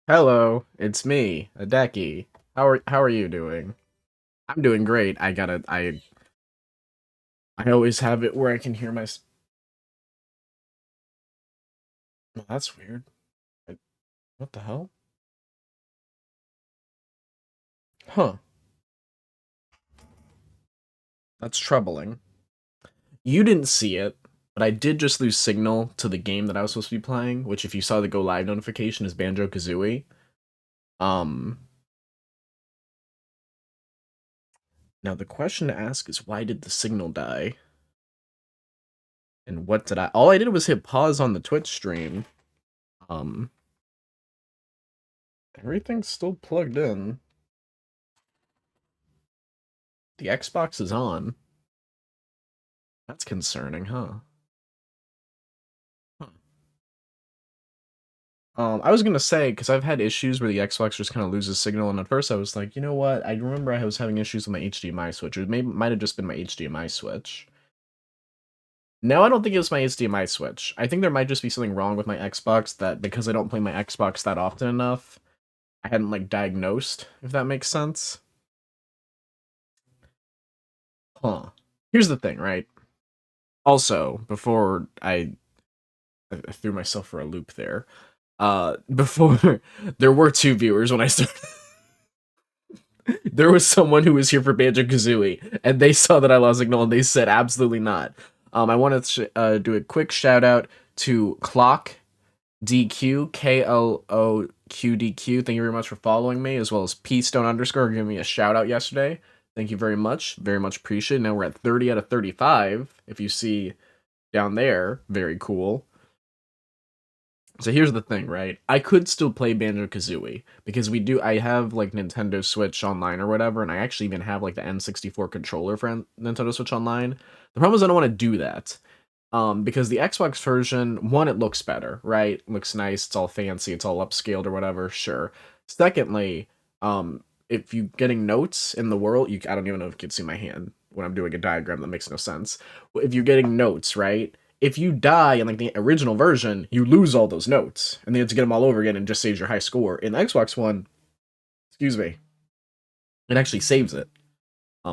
Hello, it's me, Adeki. How are you doing? I'm doing great. I always have it where I can hear Oh, that's weird. I- What the hell? Huh. That's troubling. You didn't see it, but I did just lose signal to the game that I was supposed to be playing, which if you saw the go live notification is Banjo-Kazooie. Um Now the question to ask is why did the signal die? And what did I all I did was hit pause on the Twitch stream. Um Everything's still plugged in. The Xbox is on. That's concerning, huh? Huh. I was gonna say because I've had issues where the Xbox just kind of loses signal, and at first I was like, you know what? I remember I was having issues with my HDMI switch, or maybe might have just been my HDMI switch. No, I don't think it was my HDMI switch. I think there might just be something wrong with my Xbox that because I don't play my Xbox that often enough, I hadn't like diagnosed. If that makes sense. Huh. Here's the thing, right? Also, before I threw myself for a loop there. Before there were two viewers when I started. There was someone who was here for Banjo-Kazooie, and they saw that I lost signal, and they said absolutely not. I wanted to do a quick shout out to Clock DQ KLOQDQ. Thank you very much for following me, as well as Stone underscore giving me a shout out yesterday. Thank you very much appreciated. Now we're at 30 out of 35. If you see down there, very cool. So here's the thing, right? I could still play Banjo-Kazooie because I have like Nintendo Switch Online or whatever, and I actually even have like the N64 controller for Nintendo Switch Online. The problem is I don't want to do that. Because the Xbox version, one, it looks better, right? It looks nice, it's all fancy, it's all upscaled or whatever, sure. Secondly, if you getting notes in the world, I don't even know if you can see my hand when I'm doing a diagram that makes no sense. If you're getting notes, right? If you die in like the original version, you lose all those notes, and then you have to get them all over again and just saves your high score. In the Xbox One, excuse me, it actually saves it,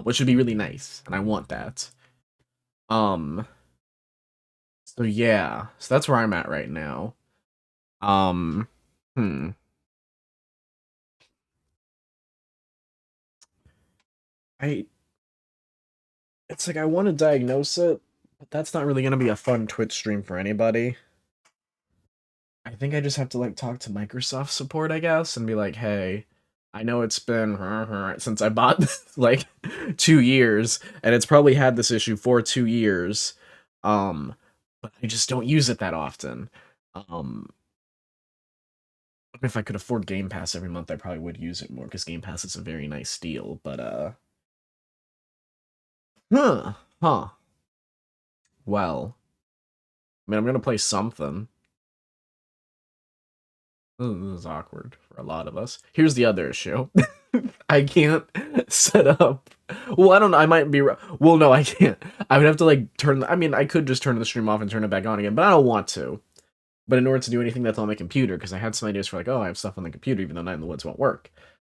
which would be really nice, and I want that. Um, so yeah, so that's where I'm at right now. Um, hmm. I It's like I want to diagnose it, but that's not really gonna be a fun Twitch stream for anybody. I think I just have to like talk to Microsoft support, I guess, and be like, hey, I know it's been since I bought this, like 2 years, and it's probably had this issue for 2 years. But I just don't use it that often. Um, if I could afford Game Pass every month, I probably would use it more because Game Pass is a very nice deal. But huh. Well, I mean, I'm gonna play something. This is awkward for a lot of us. Here's the other issue. I can't set up. Well, I don't know. I might be. Well, no, I can't. I would have to like turn. I mean, I could just turn the stream off and turn it back on again, but I don't want to. But in order to do anything that's on my computer, because I had some ideas for like, oh, I have stuff on the computer, even though Night in the Woods won't work.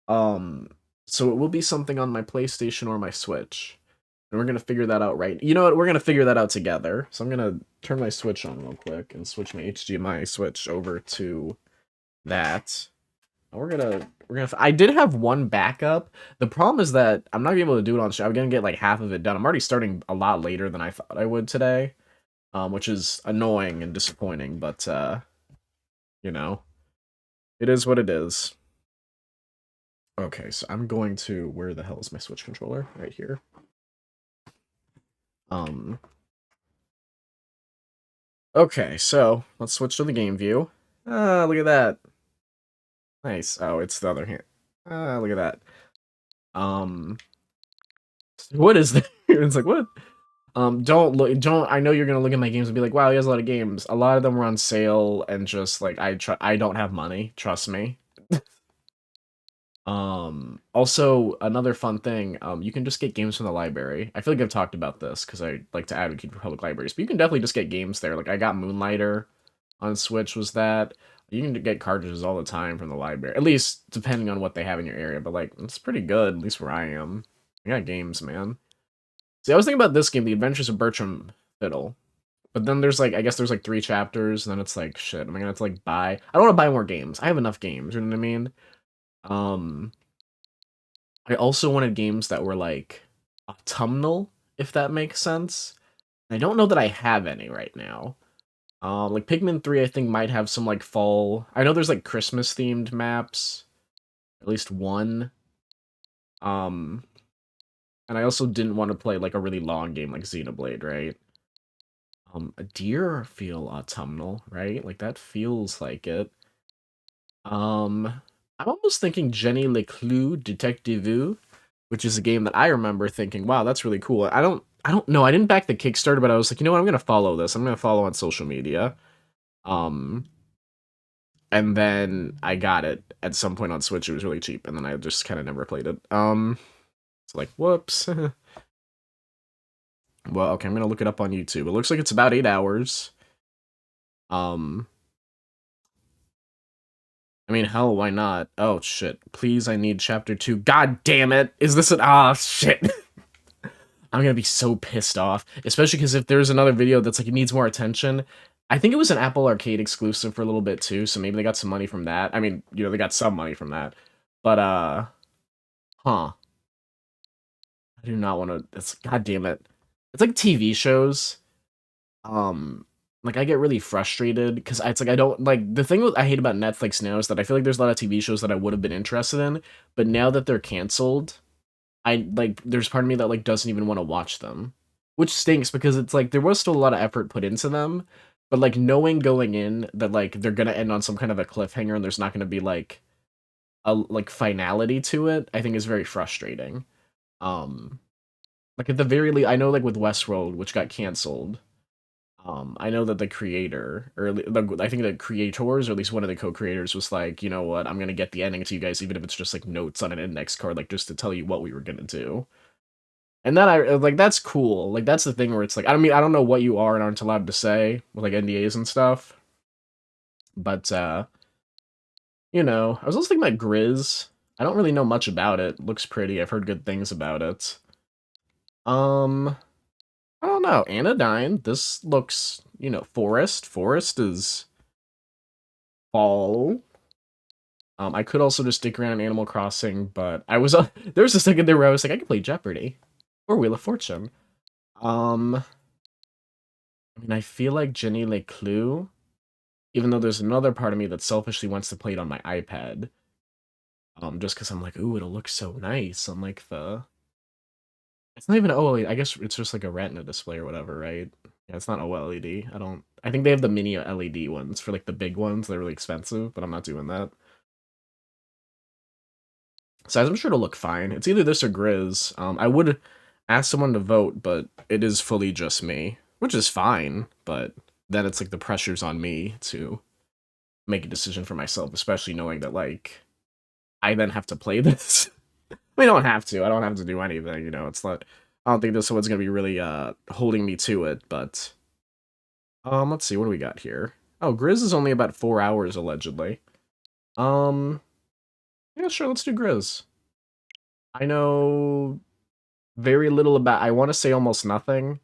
Um, so it will be something on my PlayStation or my Switch, and we're gonna figure that out, right? You know what? We're gonna figure that out together. So I'm gonna turn my Switch on real quick and switch my HDMI switch over to that. We're gonna. I did have one backup. The problem is that I'm not gonna be able to do it on. I'm gonna get like half of it done. I'm already starting a lot later than I thought I would today, which is annoying and disappointing. But you know, it is what it is. Okay, so I'm going to. Where the hell is my Switch controller? Right here. Um. Okay, so let's switch to the game view. Ah, look at that. Nice. Oh, it's the other hand. Ah, look at that. Um, what is that? It's like what? Don't look. Don't. I know you're gonna look at my games and be like, "Wow, he has a lot of games." A lot of them were on sale, and just like I don't have money. Trust me. Also another fun thing, you can just get games from the library. I feel like I've talked about this because I like to advocate for public libraries, but you can definitely just get games there. Like I got Moonlighter on Switch was that. You can get cartridges all the time from the library, at least depending on what they have in your area, but like it's pretty good, at least where I am. I got games, man. See, I was thinking about this game, The Adventures of Bertram Fiddle. But then there's like, I guess there's like 3 chapters, and then it's like, shit, am I gonna have to like buy? I don't want to buy more games. I have enough games, you know what I mean? Um, I also wanted games that were like autumnal, if that makes sense. I don't know that I have any right now. Like Pikmin 3, I think might have some like fall. I know there's like Christmas themed maps, at least one. Um, and I also didn't want to play like a really long game like Xenoblade, right? A deer feel autumnal, right? Like that feels like it. Um, I'm almost thinking Jenny Leclue Detective, which is a game that I remember thinking, wow, that's really cool. I don't know. I didn't back the Kickstarter, but I was like, you know what? I'm gonna follow this. I'm gonna follow on social media. Um, and then I got it at some point on Switch. It was really cheap, and then I just kind of never played it. It's like, whoops. Well, okay, I'm gonna look it up on YouTube. It looks like it's about 8 hours. Um, I mean, hell, why not? Oh shit! Please, I need chapter 2. God damn it! Is this an shit? I'm gonna be so pissed off, especially because if there's another video that's like it needs more attention. I think it was an Apple Arcade exclusive for a little bit too, so maybe they got some money from that. I mean, you know, they got some money from that, but huh? I do not want to. It's god damn it. It's like TV shows. Um, like I get really frustrated because it's like I don't like the thing I hate about Netflix now is that I feel like there's a lot of TV shows that I would have been interested in, but now that they're canceled, I like there's part of me that like doesn't even want to watch them, which stinks because it's like there was still a lot of effort put into them, but like knowing going in that like they're gonna end on some kind of a cliffhanger and there's not gonna be like a like finality to it, I think is very frustrating. Um, like at the very least, I know like with Westworld, which got canceled. I know that the creator, or I think the creators, or at least one of the co-creators, was like, you know what, I'm gonna get the ending to you guys, even if it's just like notes on an index card, like just to tell you what we were gonna do. And then I like that's cool. Like that's the thing where it's like I mean I don't know what you are and aren't allowed to say with like NDAs and stuff, but you know, I was also thinking about Grizz. I don't really know much about it. Looks pretty. I've heard good things about it. Um, I don't know. Anodyne. This looks, you know, Forest. Forest is fall. I could also just stick around Animal Crossing, but I was there was a second there where I was like, I could play Jeopardy or Wheel of Fortune. I mean, I feel like Jenny Leclue, even though there's another part of me that selfishly wants to play it on my iPad. Just because I'm like, ooh, it'll look so nice on like the. It's not even OLED. I guess it's just like a Retina display or whatever, right? Yeah, it's not OLED. I don't. I think they have the mini LED ones for like the big ones. They're really expensive, but I'm not doing that. So I'm sure it'll look fine. It's either this or Grizz. I would ask someone to vote, but it is fully just me, which is fine. But then it's like the pressure's on me to make a decision for myself, especially knowing that like I then have to play this. I don't have to. I don't have to do anything. You know, it's not. I don't think this one's gonna be really holding me to it. But let's see. What do we got here? Oh, Grizz is only about 4 hours allegedly. Um, yeah, sure. Let's do Grizz. I know very little about. I want to say almost nothing.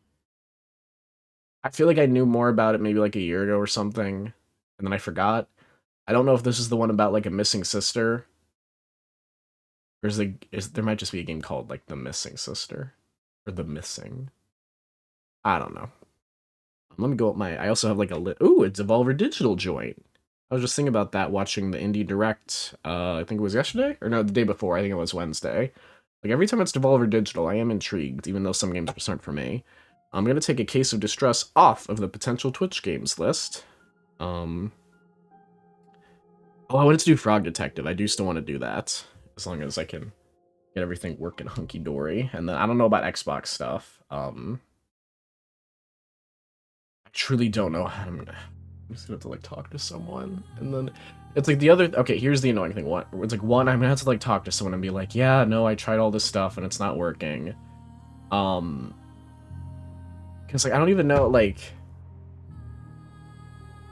I feel like I knew more about it maybe like a year ago or something, and then I forgot. I don't know if this is the one about like a missing sister, or there might just be a game called like The Missing Sister or The Missing. I don't know. Let me go up my. I also have like a ooh, it's Devolver Digital joint. I was just thinking about that watching the Indie Direct. I think it was yesterday or no, the day before. I think it was Wednesday. Like every time it's Devolver Digital, I am intrigued, even though some games just aren't for me. I'm gonna take A Case of Distress off of the potential Twitch games list. Um, oh, I wanted to do Frog Detective. I do still want to do that as long as I can get everything working hunky dory. And then I don't know about Xbox stuff. I truly don't know how I'm just gonna have to like talk to someone, and then It's like the other, okay, here's the annoying thing. What, it's like, one, I'm gonna have to like talk to someone and be like, yeah, no, I tried all this stuff and it's not working. Because like I don't even know, like,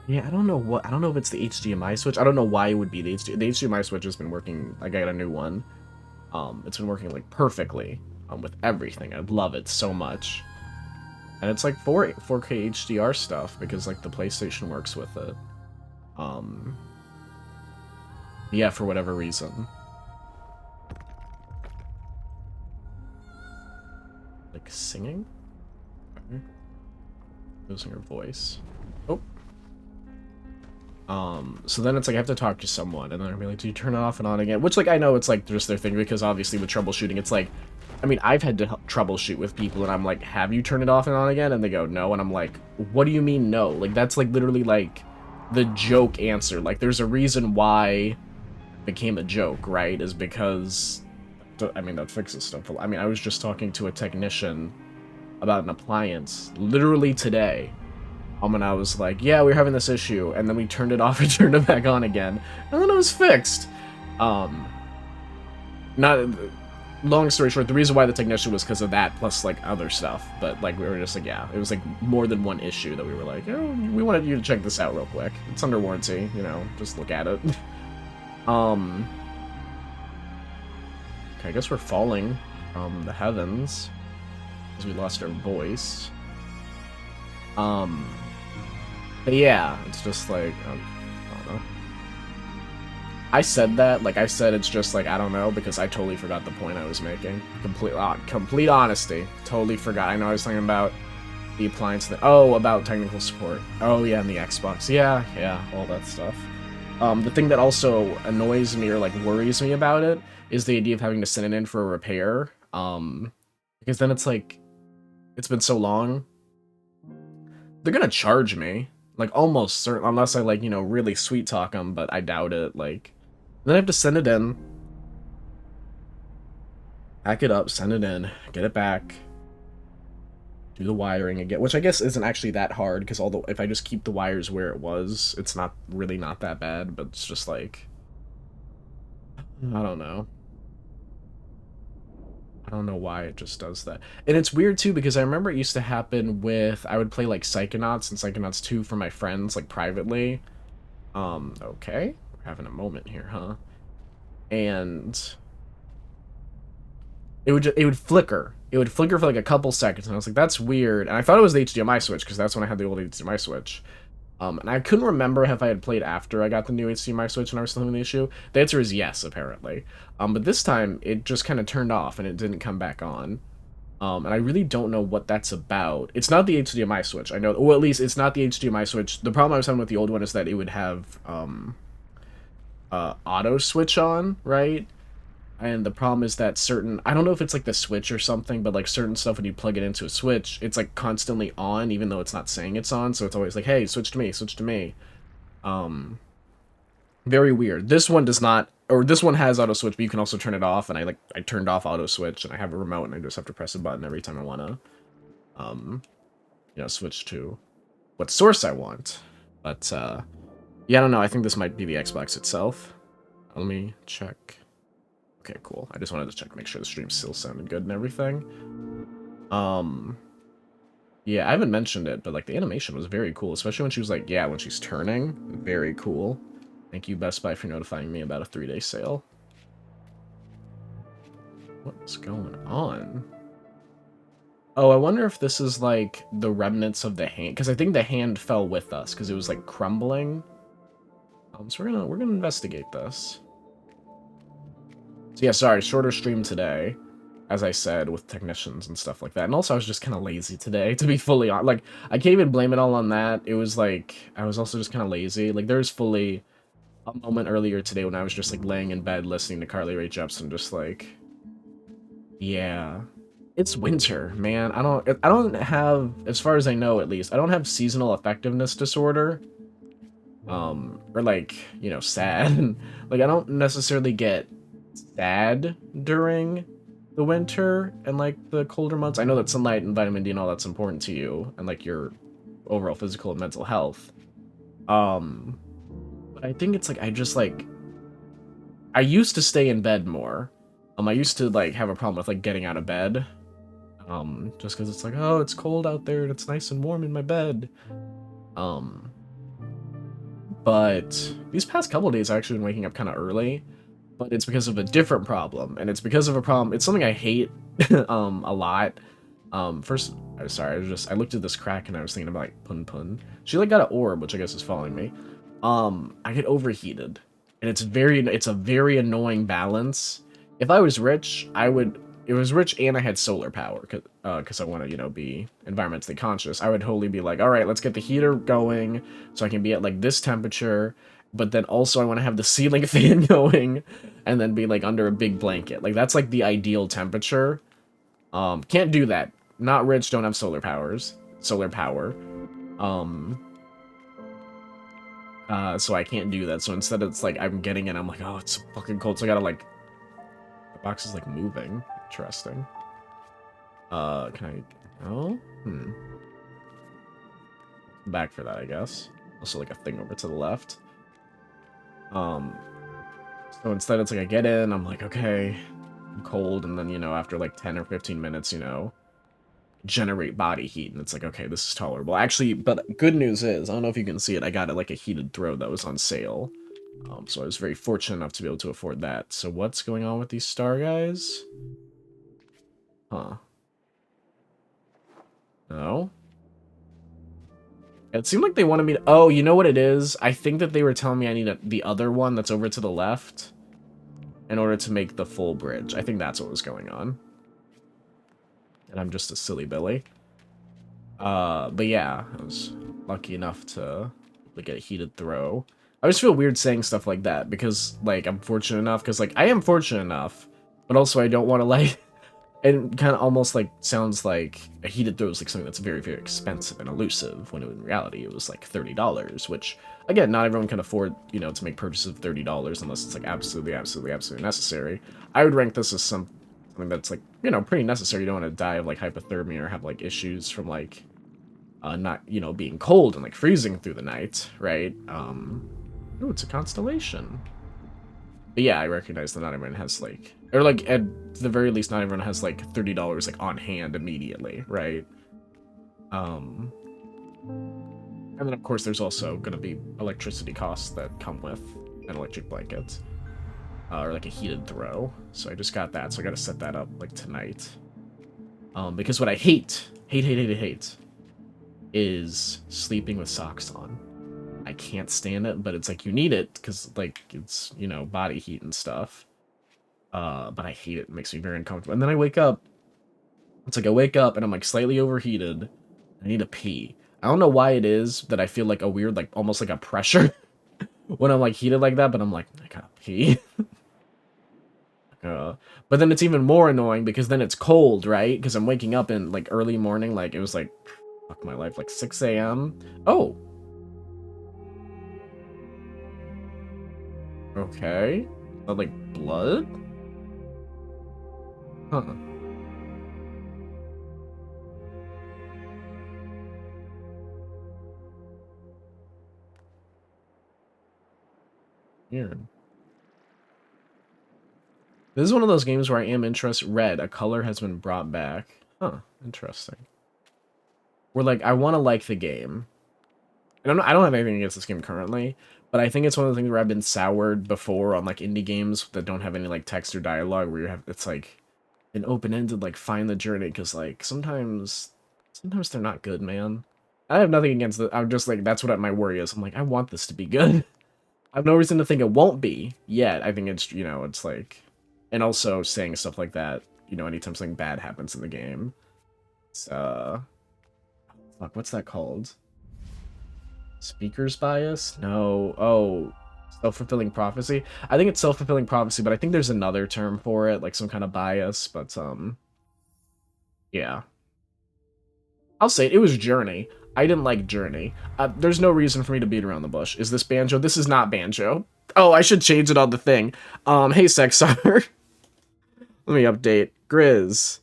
yeah, I don't know if it's the HDMI switch. I don't know why it would be the HDMI switch has been working. Like, I got a new one. It's been working like perfectly with everything. I love it so much. And it's like 4K HDR stuff because like the PlayStation works with it. Yeah, for whatever reason. Like singing? Okay. Losing her voice. Oh. So then it's like I have to talk to someone, and then I'm like, do you turn it off and on again? Which, like, I know it's like just their thing because obviously with troubleshooting, it's like, I mean, I've had to troubleshoot with people, and I'm like, have you turned it off and on again? And they go, no, and I'm like, what do you mean no? Like, that's like literally like the joke answer. Like, there's a reason why it became a joke, right? Is because, I mean, that fixes stuff. I mean, I was just talking to a technician about an appliance literally today. And I was like, yeah, we're having this issue, and then we turned it off and turned it back on again, and then it was fixed. Not, long story short, the reason why the technician was because of that, plus, like, other stuff, but, like, we were just like, yeah, it was, like, more than one issue that we were like, oh, we wanted you to check this out real quick. It's under warranty, you know, just look at it. Okay, I guess we're falling from the heavens, because we lost our voice. But yeah, it's just like, I don't know. I said that, like I said, it's just like, I don't know, because I totally forgot the point I was making. Complete honesty. Totally forgot. I know I was talking about the appliance thing. Oh, about technical support. Oh yeah, and the Xbox. Yeah, all that stuff. The thing that also annoys me or like worries me about it is the idea of having to send it in for a repair. Because then it's like, it's been so long. They're gonna charge me. Like, almost certain, unless I, like, you know, really sweet talk them, but I doubt it, like. Then I have to send it in. Pack it up, send it in, get it back. Do the wiring again, which I guess isn't actually that hard, because although if I just keep the wires where it was, it's not that bad, but it's just like, I don't know. I don't know why it just does that. And it's weird, too, because I remember it used to happen with, I would play, like, Psychonauts and Psychonauts 2 for my friends, like, privately. Okay. We're having a moment here, huh? And it would flicker. It would flicker for, like, a couple seconds, and I was like, that's weird. And I thought it was the HDMI switch, because that's when I had the old HDMI switch. And I couldn't remember if I had played after I got the new HDMI switch and I was still having the issue. The answer is yes, apparently. But this time, it just kind of turned off and it didn't come back on. And I really don't know what that's about. It's not the HDMI switch. I know, well, at least it's not the HDMI switch. The problem I was having with the old one is that it would have auto switch on, right? And the problem is that I don't know if it's like the switch or something, but like certain stuff when you plug it into a switch, it's like constantly on, even though it's not saying it's on. So it's always like, hey, switch to me, switch to me. Very weird. This one does not, or this one has auto switch, but you can also turn it off. And I turned off auto switch, and I have a remote, and I just have to press a button every time I want to, you know, switch to what source I want. But yeah, I don't know. I think this might be the Xbox itself. Let me check. Okay, cool. I just wanted to check, make sure the stream still sounded good and everything. Yeah, I haven't mentioned it, but like the animation was very cool, especially when she was like, yeah, when she's turning. Very cool. Thank you, Best Buy, for notifying me about a 3-day sale. What's going on? Oh, I wonder if this is like the remnants of the hand, because I think the hand fell with us because it was like crumbling. So we're gonna investigate this. So yeah, sorry, shorter stream today, as I said, with technicians and stuff like that. And also, I was just kind of lazy today, to be fully honest. Like, I can't even blame it all on that. It was like, I was also just kind of lazy. Like, there's fully a moment earlier today when I was just like laying in bed listening to Carly Rae Jepsen, just like, yeah, it's winter, man. I don't have, as far as I know at least, I don't have seasonal effectiveness disorder. Or like, you know, sad. Like, I don't necessarily get sad during the winter and like the colder months. I know that sunlight and vitamin D and all that's important to you and like your overall physical and mental health. But But I think it's like, I used to stay in bed more. I used to like have a problem with like getting out of bed. Just because it's like, oh, it's cold out there and it's nice and warm in my bed. But these past couple of days I've actually been waking up kind of early, but it's because of a different problem, and it's because of a problem. It's something I hate a lot. First, sorry, I looked at this crack and I was thinking about like Pun Pun. She like got an orb, which I guess is following me. I get overheated, and it's a very annoying balance. If I was rich, It was rich and I had solar power, because I want to, you know, be environmentally conscious. I would totally be like, all right, let's get the heater going so I can be at like this temperature, but then also I want to have the ceiling fan going and then be like under a big blanket. Like that's like the ideal temperature. Can't do that. Not rich, don't have solar power. So I can't do that. So instead it's like I'm getting it, I'm like, oh, it's so fucking cold. So I gotta like, the box is like moving. Interesting. Can I? Oh, back for that, I guess. Also, like a thing over to the left. So instead, it's like I get in, I'm like, okay, I'm cold, and then, you know, after like 10 or 15 minutes, you know, generate body heat, and it's like, okay, this is tolerable. Actually, but good news is, I don't know if you can see it, I got it like a heated throw that was on sale. So I was very fortunate enough to be able to afford that. So what's going on with these star guys? Huh. No? It seemed like they wanted me to... Oh, you know what it is? I think that they were telling me I need the other one that's over to the left in order to make the full bridge. I think that's what was going on. And I'm just a silly Billy. But yeah, I was lucky enough to get a heated throw. I just feel weird saying stuff like that because, like, I'm fortunate enough. Because, like, I am fortunate enough, but also I don't want to, like... It kind of almost like sounds like a heated throw is like something that's very, very expensive and elusive, when in reality it was like $30, which, again, not everyone can afford, you know, to make purchases of $30 unless it's like absolutely, absolutely, absolutely necessary. I would rank this as something that's like, you know, pretty necessary. You don't want to die of like hypothermia or have like issues from like not, you know, being cold and like freezing through the night, right? Oh, it's a constellation. But yeah, I recognize that not everyone has, like... Or, like, at the very least, not everyone has, like, $30, like, on hand immediately, right? And then, of course, there's also gonna be electricity costs that come with an electric blanket. Or, like, a heated throw. So I just got that, so I gotta set that up, like, tonight. Because what I hate, is sleeping with socks on. I can't stand it, but it's like you need it because like it's, you know, body heat and stuff. But I hate it. It makes me very uncomfortable. And then I wake up. It's like I wake up and I'm like slightly overheated. I need to pee. I don't know why it is that I feel like a weird, like almost like a pressure when I'm like heated like that, but I'm like, I gotta pee. But then it's even more annoying because then it's cold, right? Because I'm waking up in like early morning, like it was like, fuck my life, like 6 a.m. Oh. Okay. Like blood? Huh. Weird. This is one of those games where I am interested. Red, a color has been brought back. Huh. Interesting. Where like I want to like the game. And I don't have anything against this game currently, but I think it's one of the things where I've been soured before on like indie games that don't have any like text or dialogue, where you have it's like an open-ended like find the journey, because like sometimes they're not good, man. I have nothing against it. I'm just like, that's what my worry is. I'm like, I want this to be good. I have no reason to think it won't be yet. I think it's, you know, it's like, and also saying stuff like that, you know, anytime something bad happens in the game. It's, fuck, what's that called? Speaker's bias? No. Oh, self-fulfilling prophecy? I think it's self-fulfilling prophecy, but I think there's another term for it, like some kind of bias, but, yeah. I'll say it was Journey. I didn't like Journey. There's no reason for me to beat around the bush. Is this Banjo? This is not Banjo. Oh, I should change it on the thing. Hey, Sexar. Let me update. GRIS.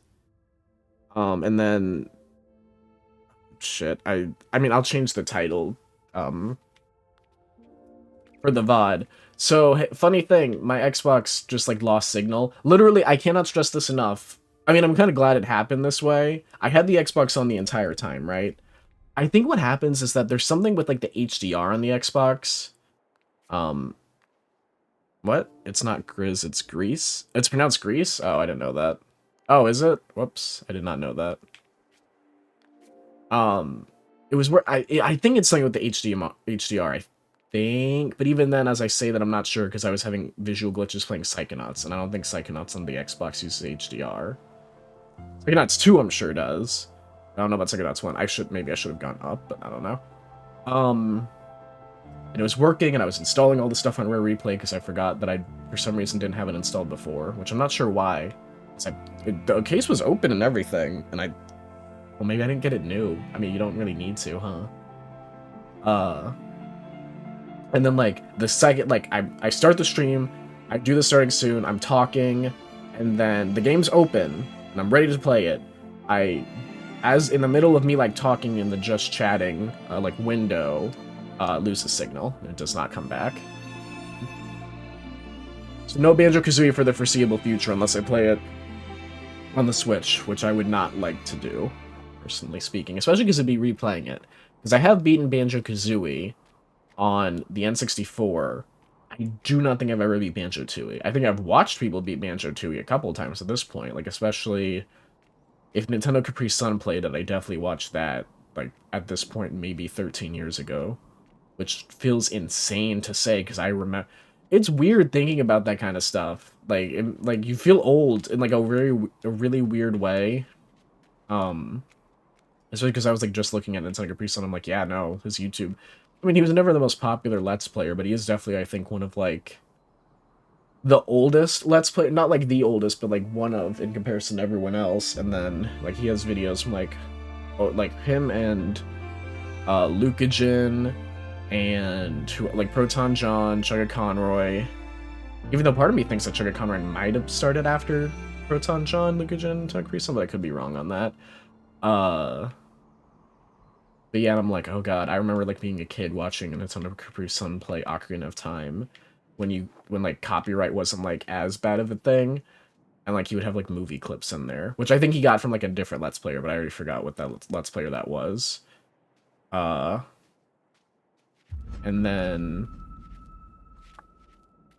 And then... Shit, I mean, I'll change the title. for the VOD. So, funny thing, my Xbox just, like, lost signal. Literally, I cannot stress this enough. I mean, I'm kind of glad it happened this way. I had the Xbox on the entire time, right? I think what happens is that there's something with, like, the HDR on the Xbox. What? It's not GRIS, it's GRIS? It's pronounced GRIS? Oh, I didn't know that. Oh, is it? Whoops, I did not know that. It was where I think it's something with the HDR, I think, but even then, as I say that, I'm not sure because I was having visual glitches playing Psychonauts, and I don't think Psychonauts on the Xbox uses HDR. Psychonauts 2, I'm sure does. I don't know about Psychonauts 1. Maybe I should have gone up, but I don't know. And it was working, and I was installing all the stuff on Rare Replay because I forgot that I, for some reason, didn't have it installed before, which I'm not sure why. The case was open and everything, and well, maybe I didn't get it new. I mean, you don't really need to, huh? And then, like, the second, like, I start the stream, I do the starting soon, I'm talking, and then the game's open, and I'm ready to play it. As in the middle of me, like, talking in the just chatting, like, window, loses signal. It does not come back. So no Banjo-Kazooie for the foreseeable future unless I play it on the Switch, which I would not like to do, personally speaking, especially because I'd be replaying it. Because I have beaten Banjo-Kazooie on the N64. I do not think I've ever beat Banjo-Tooie. I think I've watched people beat Banjo-Tooie a couple times at this point, like, especially if Nintendo Capri Sun played it, I definitely watched that, like, at this point, maybe 13 years ago. Which feels insane to say, because I remember... It's weird thinking about that kind of stuff. Like, you feel old in, like, a really weird way. Especially because I was, like, just looking at Nintendo Capri Sun, I'm like, yeah, no, his YouTube... I mean, he was never the most popular Let's Player, but he is definitely, I think, one of, like, the oldest Let's Play... Not, like, the oldest, but, like, one of, in comparison to everyone else. And then, like, he has videos from, like him and, Lucajin... and like Proton John, Chugga Conroy. Even though part of me thinks that Chugga Conroy might have started after Proton John, Lucajin, and Capri Sun, but I could be wrong on that. But yeah, I'm like, oh god, I remember like being a kid watching Nintendo Capri Sun play Ocarina of Time when like copyright wasn't like as bad of a thing, and like he would have like movie clips in there, which I think he got from like a different Let's Player, but I already forgot what that Let's Player that was. And then...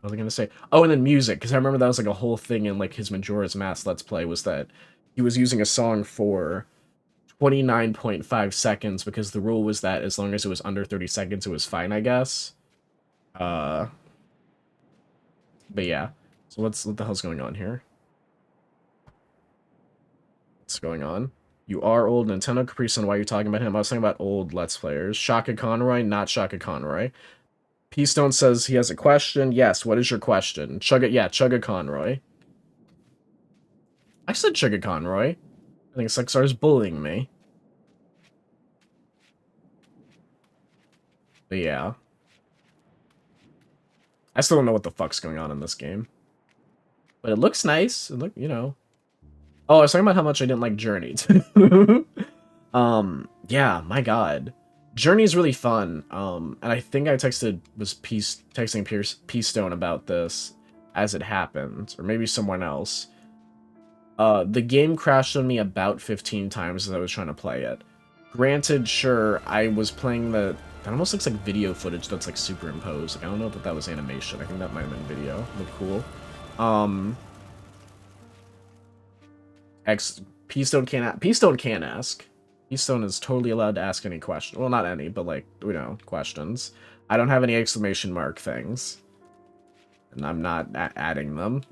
what was I gonna say? Oh, and then music, because I remember that was like a whole thing in like his Majora's Mask Let's Play, was that he was using a song for 29.5 seconds, because the rule was that as long as it was under 30 seconds, it was fine, I guess. But yeah. So what the hell's going on here? What's going on? You are old. Nintendo Capri Sun, why are you talking about him? I was talking about old Let's Players. Shaka Conroy, not Shaka Conroy. P-Stone says he has a question. Yes, what is your question? Chugga Conroy. I said Chugga Conroy. I think Sexar's bullying me. But yeah. I still don't know what the fuck's going on in this game. But it looks nice. It look, you know. Oh, I was talking about how much I didn't like Journey. Yeah, my god. Journey's really fun. And I think I texting P-Stone about this as it happened, or maybe someone else. The game crashed on me about 15 times as I was trying to play it. Granted, sure, I was playing that almost looks like video footage that's like superimposed. Like, I don't know if that was animation. I think that might have been video. Looked cool. P-Stone can't ask. P-Stone is totally allowed to ask any question. Well, not any, but like, you know, questions. I don't have any exclamation mark things. And I'm not adding them.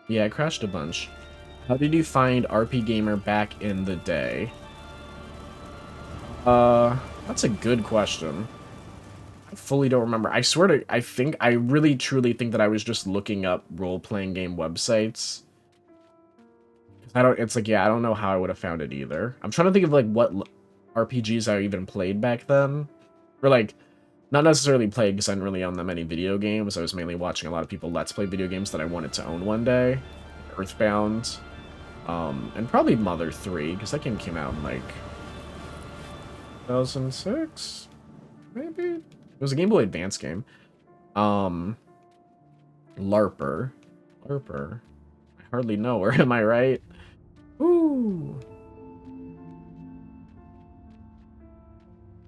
Yeah, it crashed a bunch. How did you find RP Gamer back in the day? That's a good question. I fully don't remember. I swear to, I really truly think that I was just looking up role-playing game websites. It's like, yeah, I don't know how I would have found it either. I'm trying to think of, like, what RPGs I even played back then. Or, like, not necessarily played because I didn't really own that many video games. I was mainly watching a lot of people Let's Play video games that I wanted to own one day. Earthbound. And probably Mother 3, because that game came out in, like... 2006? Maybe? It was a Game Boy Advance game. Um, LARPer. LARPer. I hardly know her, am I right? Ooh.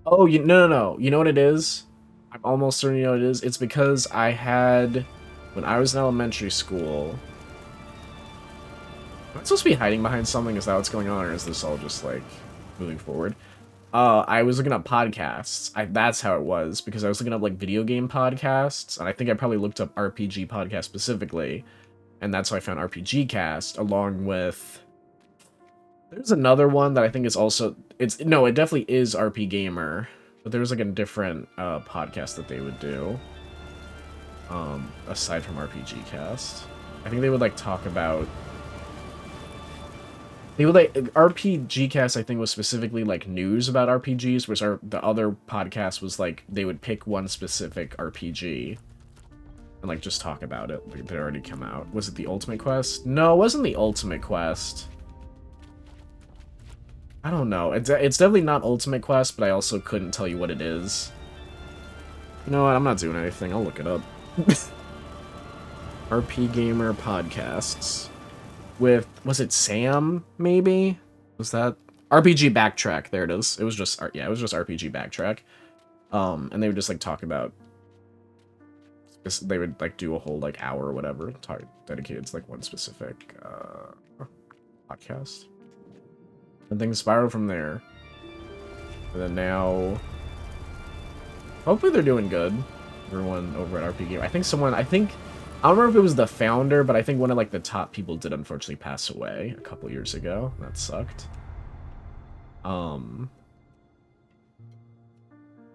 Oh, no. You know what it is? I'm almost certain you know what it is. It's because I had, when I was in elementary school, am I supposed to be hiding behind something? Is that what's going on, or is this all just, like, moving forward? I was looking up podcasts. That's how it was, because I was looking up, like, video game podcasts, and I think I probably looked up RPG podcast specifically, and that's how I found RPG Cast, along with... There's another one that I think is also... No, it definitely is RP Gamer, but there was, like, a different podcast that they would do, aside from RPG Cast. I think they would, like, talk about... They would, like, RPG Cast, I think, was specifically, like, news about RPGs, whereas the other podcast was, like, they would pick one specific RPG and, like, just talk about it. Like, it already come out. Was it the Ultimate Quest? No, it wasn't the Ultimate Quest. I don't know. It's definitely not Ultimate Quest, but I also couldn't tell you what it is. You know what? I'm not doing anything. I'll look it up. RP Gamer podcasts. With, was it Sam, maybe? Was that? RPG Backtrack. There it is. It was just, yeah, it was just RPG Backtrack. And they would just, like, talk about... They would, like, do a whole, like, hour or whatever, dedicated to, like, one specific, podcast. And things spiraled from there. And then now... Hopefully they're doing good. Everyone over at RP Game. I think I don't remember if it was the founder, but I think one of, like, the top people did unfortunately pass away a couple years ago. That sucked. And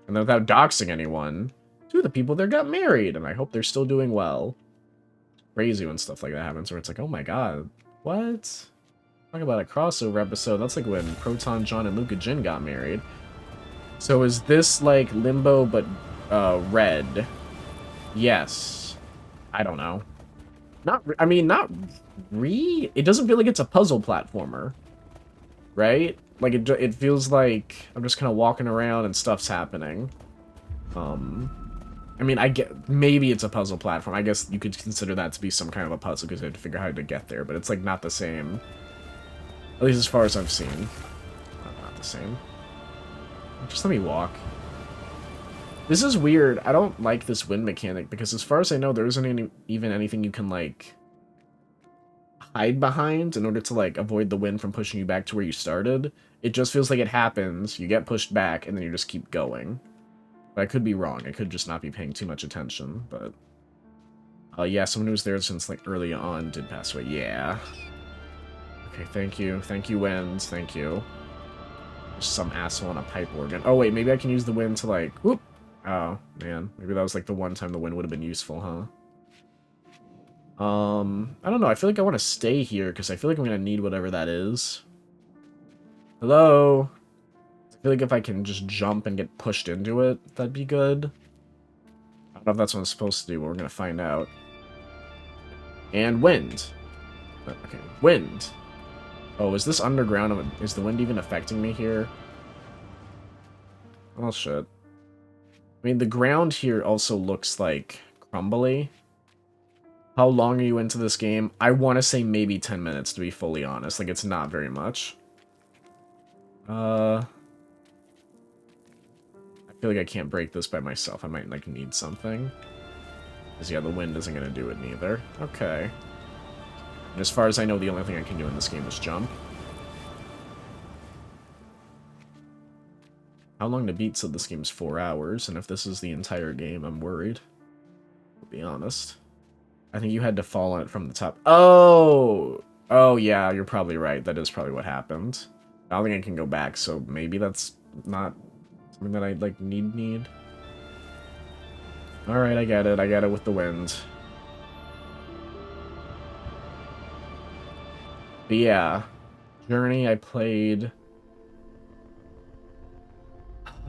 without doxing anyone, two of the people there got married, and I hope they're still doing well. Crazy when stuff like that happens, where it's like, oh my god, what? Talk about a crossover episode. That's like when Proton John and Luca Jin got married. So is this like Limbo but red? Yes. I don't know. It doesn't feel like it's a puzzle platformer, right? Like it feels like I'm just kind of walking around and stuff's happening. I mean, I get maybe it's a puzzle platform. I guess you could consider that to be some kind of a puzzle because you have to figure out how to get there, but it's like not the same. At least as far as I've seen, not the same. Just let me walk. This is weird. I don't like this wind mechanic because as far as I know, there isn't even anything you can, like, hide behind in order to, like, avoid the wind from pushing you back to where you started. It just feels like it happens, you get pushed back, and then you just keep going. But I could be wrong. I could just not be paying too much attention, but... yeah, someone who was there since, like, early on did pass away. Yeah. Okay, thank you. Thank you, winds. Thank you. There's some asshole on a pipe organ. Oh, wait, maybe I can use the wind to, like... Whoop! Oh, man. Maybe that was, like, the one time the wind would have been useful, huh? I don't know. I feel like I want to stay here, because I feel like I'm going to need whatever that is. Hello? I feel like if I can just jump and get pushed into it, that'd be good. I don't know if that's what I'm supposed to do, but we're going to find out. And wind. Okay, wind. Oh, is this underground? Is the wind even affecting me here? Oh, shit. I mean, the ground here also looks, like, crumbly. How long are you into this game? I want to say maybe 10 minutes, to be fully honest. Like, it's not very much. I feel like I can't break this by myself. I might, like, need something. Because, yeah, the wind isn't going to do it neither. Okay. And as far as I know, the only thing I can do in this game is jump. How long to beat said this game's 4 hours, and if this is the entire game, I'm worried. To be honest. I think you had to fall on it from the top. Oh! Oh, yeah, you're probably right. That is probably what happened. I don't think I can go back, so maybe that's not something that I, like, need. Alright, I get it with the wind. But yeah, Journey I played...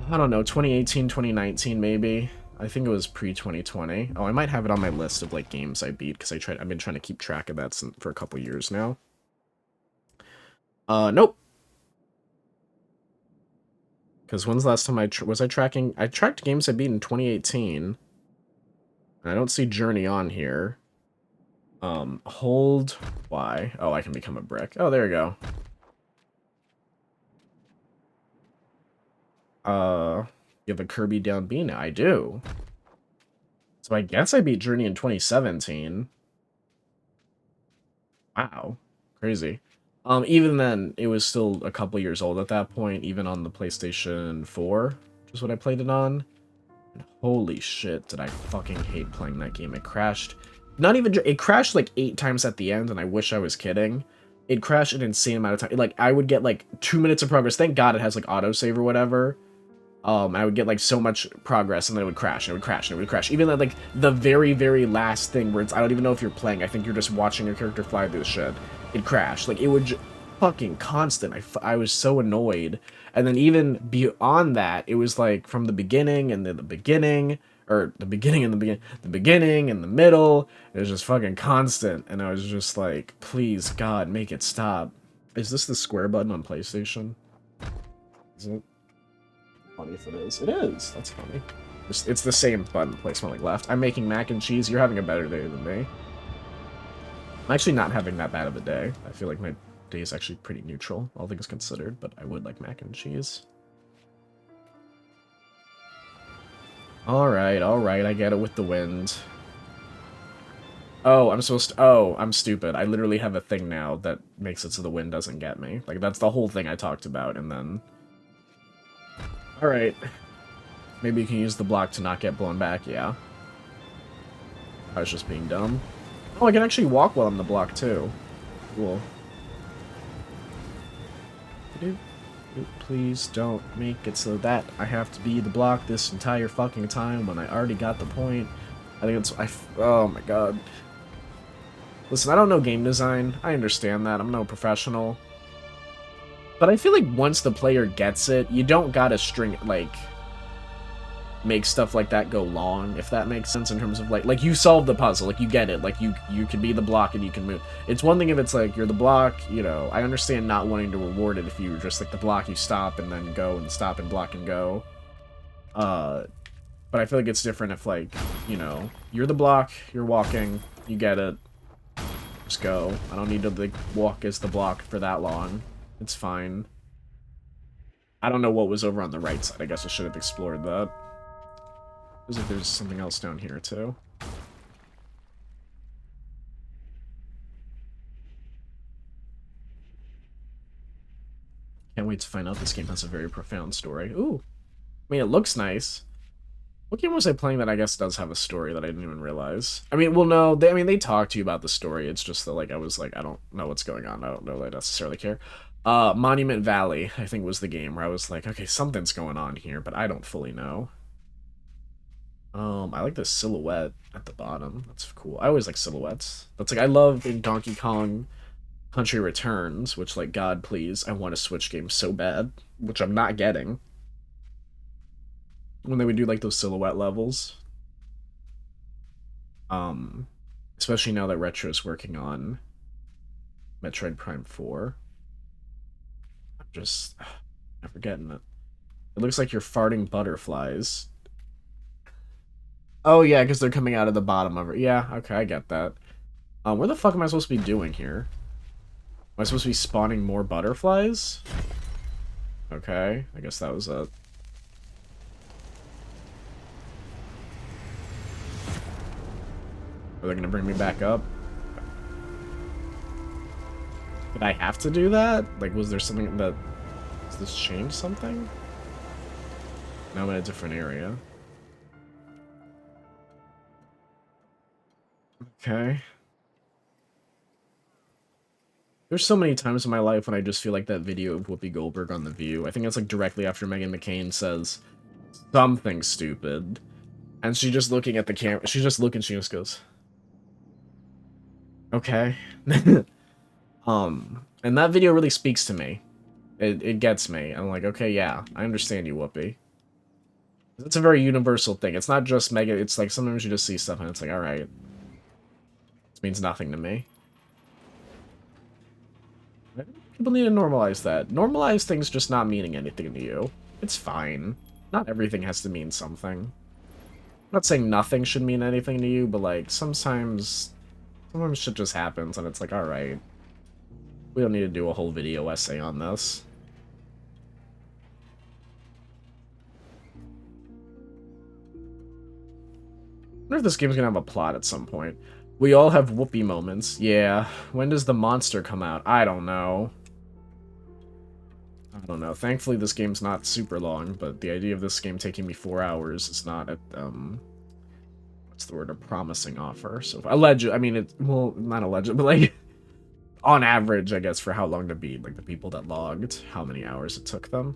I don't know, 2018, 2019 maybe. I think it was pre-2020. Oh, I might have it on my list of, like, games I beat, because I've been trying to keep track of that for a couple years now. Nope. Because when's the last time was I tracking? I tracked games I beat in 2018. And I don't see Journey on here. Hold Y. Oh, I can become a brick. Oh, there we go. You have a Kirby down B now. I do. So I guess I beat Journey in 2017. Wow. Crazy. Even then, it was still a couple years old at that point, even on the PlayStation 4, which is what I played it on. And holy shit, did I fucking hate playing that game. It crashed. Not even, it crashed like 8 times at the end, and I wish I was kidding. It crashed an insane amount of time. Like, I would get like 2 minutes of progress. Thank God it has like autosave or whatever. I would get like so much progress, and then it would crash, and it would crash, and it would crash. Even at like the very, very last thing where it's, I don't even know if you're playing. I think you're just watching your character fly through the shit. It crashed. Like, it would fucking constant. I was so annoyed. And then even beyond that, it was like from the beginning, and then the beginning, or the beginning and the beginning and the middle. It was just fucking constant, and I was just like, please, God, make it stop. Is this the square button on PlayStation? Is it? Funny if it is. It is. That's funny. It's the same button placement like left. I'm making mac and cheese. You're having a better day than me. I'm actually not having that bad of a day. I feel like my day is actually pretty neutral, all things considered, but I would like mac and cheese. Alright, I get it with the wind. Oh, I'm stupid. I literally have a thing now that makes it so the wind doesn't get me. Like, that's the whole thing I talked about, and then... Alright. Maybe you can use the block to not get blown back, yeah. I was just being dumb. Oh, I can actually walk while I'm the block, too. Cool. Please don't make it so that I have to be the block this entire fucking time when I already got the point. I think it's... oh my god. Listen, I don't know game design. I understand that. I'm no professional. But I feel like once the player gets it, you don't gotta string, like, make stuff like that go long, if that makes sense, in terms of, like you solve the puzzle, like, you get it, like, you can be the block and you can move. It's one thing if it's, like, you're the block, you know, I understand not wanting to reward it if you're just, like, the block, you stop and then go and stop and block and go. But I feel like it's different if, like, you know, you're the block, you're walking, you get it, just go. I don't need to, like, walk as the block for that long. It's fine. I don't know what was over on the right side. I guess I should have explored that. Feels like there's something else down here, too. Can't wait to find out this game has a very profound story. Ooh. I mean, it looks nice. What game was I playing that I guess does have a story that I didn't even realize? I mean, well, no, they talk to you about the story. It's just that, like, I was like, I don't know what's going on. I don't know that I necessarily care. Monument Valley, I think, was the game where I was like, okay, something's going on here, but I don't fully know. I like the silhouette at the bottom. That's cool. I always like silhouettes. That's like, I love in Donkey Kong Country Returns, which, like, God, please, I want a Switch game so bad, which I'm not getting. When they would do, like, those silhouette levels. Especially now that Retro's working on Metroid Prime 4. I'm just never getting it. It looks like you're farting butterflies. Oh, yeah, because they're coming out of the bottom of it. Yeah, okay, I get that. Where the fuck am I supposed to be doing here? Am I supposed to be spawning more butterflies? Okay, I guess that was it. Are they gonna bring me back up? Did I have to do that? Like, was there something that... Does this change something? Now I'm in a different area. Okay. There's so many times in my life when I just feel like that video of Whoopi Goldberg on The View. I think it's like directly after Meghan McCain says something stupid. And she's just looking at the camera. She's just looking, she just goes, okay. And that video really speaks to me. It gets me. I'm like, okay, yeah, I understand you, Whoopi. It's a very universal thing. It's not just Meghan. It's like sometimes you just see stuff and it's like, alright. This means nothing to me. People need to normalize that. Normalize things just not meaning anything to you. It's fine. Not everything has to mean something. I'm not saying nothing should mean anything to you, but like sometimes shit just happens and it's like, alright. We don't need to do a whole video essay on this. I wonder if this game's gonna have a plot at some point. We all have whoopee moments. Yeah. When does the monster come out? I don't know. I don't know. Thankfully, this game's not super long, but the idea of this game taking me 4 hours is not at, what's the word? A promising offer. So, alleged, I mean, well, not alleged, but like, on average, I guess, for how long to beat, like, the people that logged, how many hours it took them.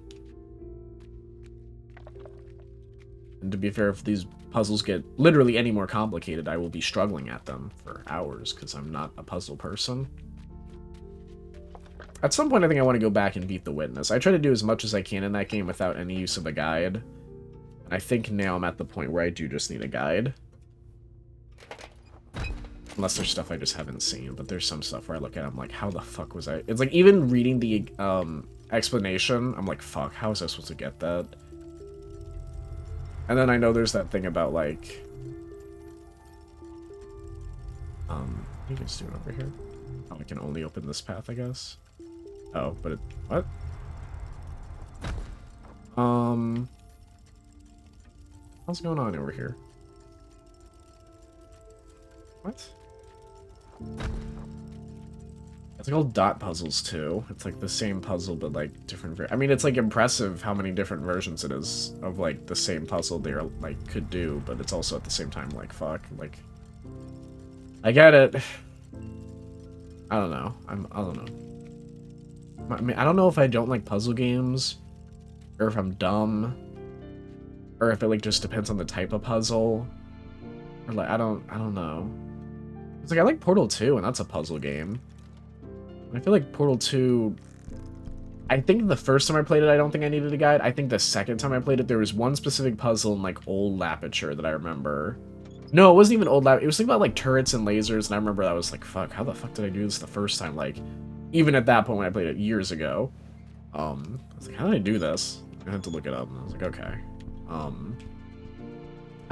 And to be fair, if these puzzles get literally any more complicated, I will be struggling at them for hours, because I'm not a puzzle person. At some point, I think I want to go back and beat the Witness. I try to do as much as I can in that game without any use of a guide. And I think now I'm at the point where I do just need a guide. Unless there's stuff I just haven't seen, but there's some stuff where I look at it, I'm like, how the fuck was I... It's like, even reading the explanation, I'm like, fuck, how was I supposed to get that? And then I know there's that thing about, like... what are you guys doing over here? Oh, I can only open this path, I guess. Oh, but it... What? What's going on over here? What? It's like all dot puzzles, too. It's like the same puzzle, but like different... I mean, it's like impressive how many different versions it is of like the same puzzle they're like could do, but it's also at the same time like, fuck, like... I get it. I don't know. I don't know. I mean, I don't know if I don't like puzzle games, or if I'm dumb, or if it like just depends on the type of puzzle, or like I don't know. It's like I like Portal 2, and that's a puzzle game. I feel like Portal 2. I think the first time I played it, I don't think I needed a guide. I think the second time I played it, there was one specific puzzle in like Old Lapiture that I remember. No, it wasn't even Old Lap. It was something about like turrets and lasers, and I remember I was like, "Fuck, how the fuck did I do this the first time?" Like. Even at that point when I played it years ago, I was like, how did I do this? I had to look it up, and I was like, okay. I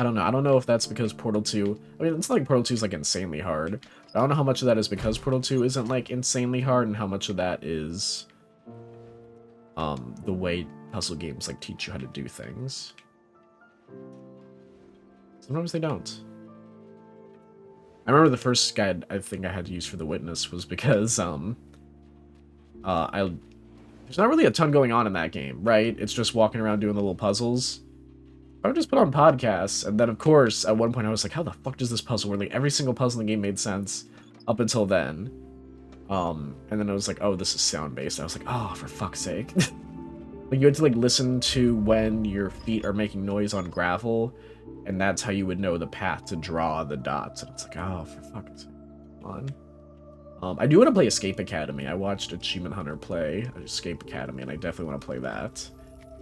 don't know. I don't know if that's because Portal 2... I mean, it's not like Portal 2 is, like, insanely hard. I don't know how much of that is because Portal 2 isn't, like, insanely hard, and how much of that is, the way puzzle games, like, teach you how to do things. Sometimes they don't. I remember the first guide I think I had to use for the Witness was because, there's not really a ton going on in that game, right? It's just walking around doing the little puzzles. I would just put on podcasts, and then of course, at one point I was like, how the fuck does this puzzle work? Like, every single puzzle in the game made sense up until then. And then I was like, oh, this is sound-based. I was like, oh, for fuck's sake. Like, you had to, like, listen to when your feet are making noise on gravel, and that's how you would know the path to draw the dots. And it's like, oh, for fuck's sake. Come on. I do want to play Escape Academy. I watched Achievement Hunter play Escape Academy, and I definitely want to play that.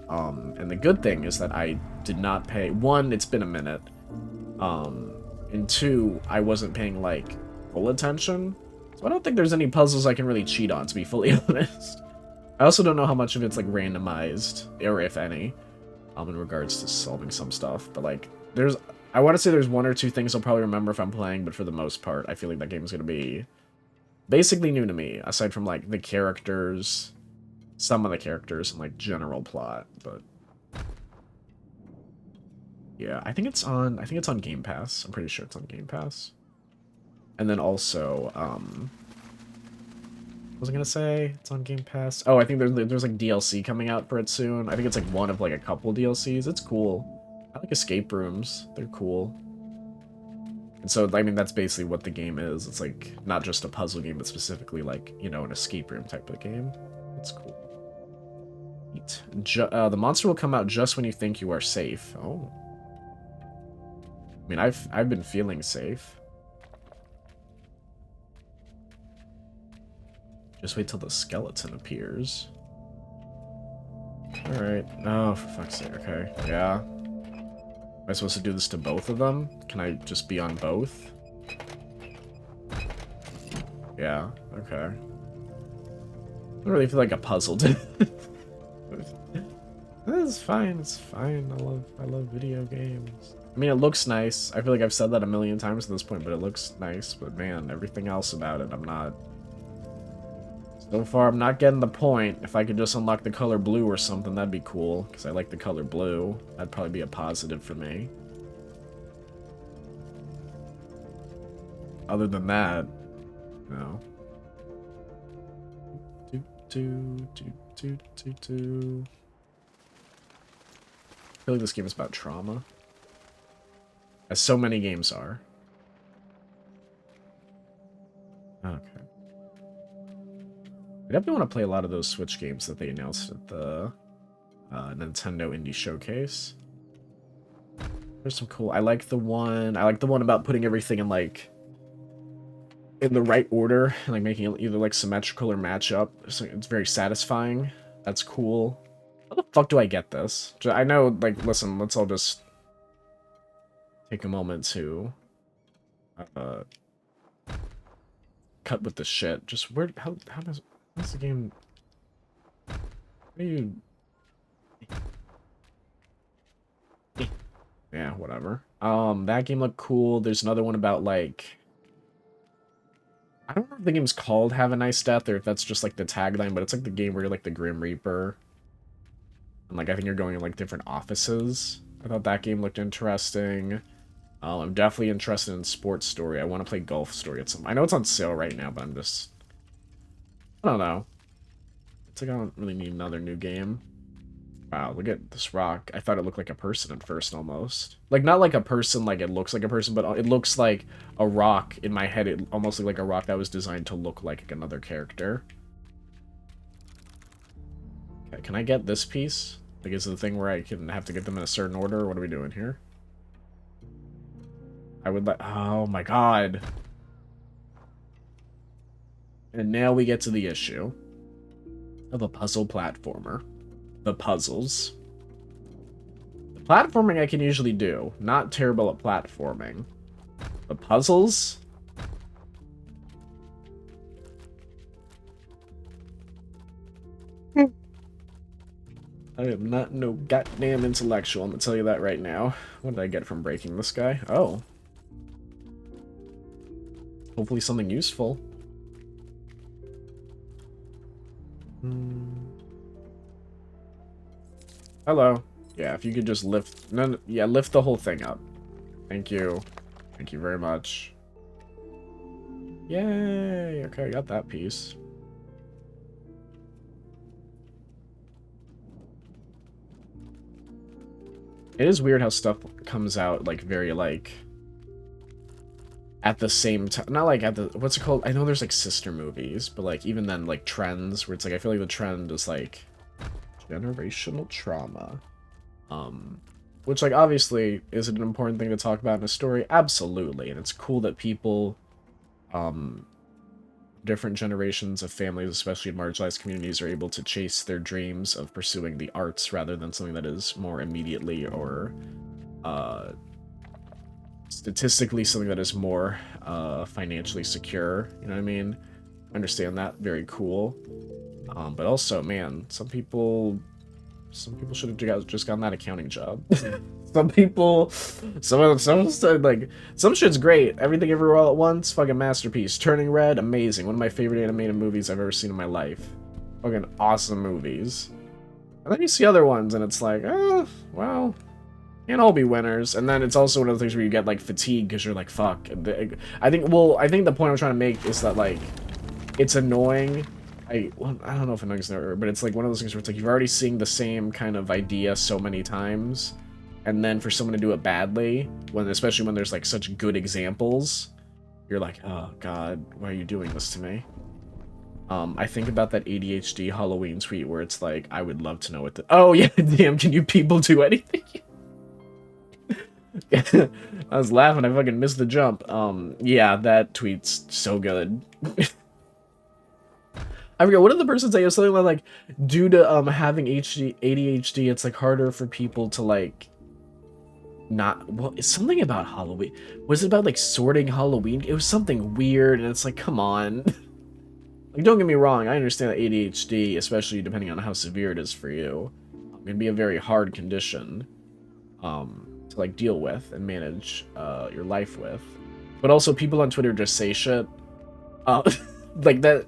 And the good thing is that I did not pay... One, it's been a minute. And two, I wasn't paying, like, full attention. So I don't think there's any puzzles I can really cheat on, to be fully honest. I also don't know how much of it's, like, randomized, or if any, in regards to solving some stuff. But, like, there's... I want to say there's one or two things I'll probably remember if I'm playing, but for the most part, I feel like that game is going to be... basically new to me, aside from, like, the characters, some of the characters, and, like, general plot, but... Yeah, I think it's on Game Pass. I'm pretty sure it's on Game Pass. And then also, what was I gonna say? It's on Game Pass. Oh, I think there's, like, DLC coming out for it soon. I think it's, like, one of, like, a couple DLCs. It's cool. I like escape rooms. They're cool. And so, I mean, that's basically what the game is. It's, like, not just a puzzle game, but specifically, like, you know, an escape room type of game. It's cool. Neat. The monster will come out just when you think you are safe. Oh. I mean, I've been feeling safe. Just wait till the skeleton appears. Alright. Oh, for fuck's sake. Okay. Yeah. Am I supposed to do this to both of them? Can I just be on both? Yeah, okay. I don't really feel like a puzzle. It's fine. It's fine. I love video games. I mean, it looks nice. I feel like I've said that a million times at this point, but it looks nice. But man, everything else about it, I'm not. So far, I'm not getting the point. If I could just unlock the color blue or something, that'd be cool. Because I like the color blue. That'd probably be a positive for me. Other than that, no. I feel like this game is about trauma. As so many games are. Okay. I definitely want to play a lot of those Switch games that they announced at the Nintendo Indie Showcase. There's some cool. I like the one about putting everything in like in the right order and like making it either like symmetrical or match up. So it's very satisfying. That's cool. How the fuck do I get this? I know, like, listen, let's all just take a moment to cut with the shit. Just where how does the game? How do you? Yeah, whatever. That game looked cool. There's another one about like I don't know if the game's called Have a Nice Death or if that's just like the tagline, but it's like the game where you're like the Grim Reaper. And like I think you're going in like different offices. I thought that game looked interesting. I'm definitely interested in Sports Story. I want to play Golf Story at some. I know it's on sale right now, but I don't know. It's like I don't really need another new game. Wow, look at this rock. I thought it looked like a person at first, almost. Like, not like a person, like it looks like a person, but it looks like a rock. In my head, it almost looked like a rock that was designed to look like another character. Okay, can I get this piece? Like, is it the thing where I can have to get them in a certain order? What are we doing here? I would like... Oh, my God. And now we get to the issue of a puzzle platformer. The puzzles. The platforming I can usually do. Not terrible at platforming. The puzzles? I am not no goddamn intellectual, I'm gonna tell you that right now. What did I get from breaking this guy? Oh. Hopefully something useful. Hello. Yeah, if you could just lift... No, yeah, lift the whole thing up. Thank you. Thank you very much. Yay! Okay, I got that piece. It is weird how stuff comes out, like, very, like... At the same time... Not, like, at the... What's it called? I know there's, like, sister movies, but, like, even then, like, trends, where it's, like, I feel like the trend is, like... Generational trauma. Which, like, obviously, is it an important thing to talk about in a story? Absolutely. And it's cool that people, different generations of families, especially in marginalized communities, are able to chase their dreams of pursuing the arts rather than something that is more immediately or, statistically something that is more, financially secure. You know what I mean? I understand that. Very cool. But also, man, some people should have just gotten that accounting job. Some said, like, some shit's great. Everything Everywhere All at Once, fucking masterpiece. Turning Red, amazing. One of my favorite animated movies I've ever seen in my life. Fucking awesome movies. And then you see other ones, and it's like, well, can't all be winners. And then it's also one of the things where you get, like, fatigue, because you're like, fuck. I think the point I'm trying to make is that, like, it's annoying. I don't know if annoying is the word, but it's like one of those things where it's like you've already seen the same kind of idea so many times, and then for someone to do it badly, especially when there's like such good examples, you're like, oh god, why are you doing this to me? I think about that ADHD Halloween tweet where it's like, I would love to know what oh yeah, damn, can you people do anything? I was laughing, I fucking missed the jump. Yeah, that tweet's so good. I forget, what did the person say? It was something like, due to having ADHD, it's like harder for people to like not. Well, it's something about Halloween. Was it about like sorting Halloween? It was something weird, and it's like, come on. Like, don't get me wrong, I understand that ADHD, especially depending on how severe it is for you, It'd be a very hard condition to like deal with and manage your life with. But also, people on Twitter just say shit like that.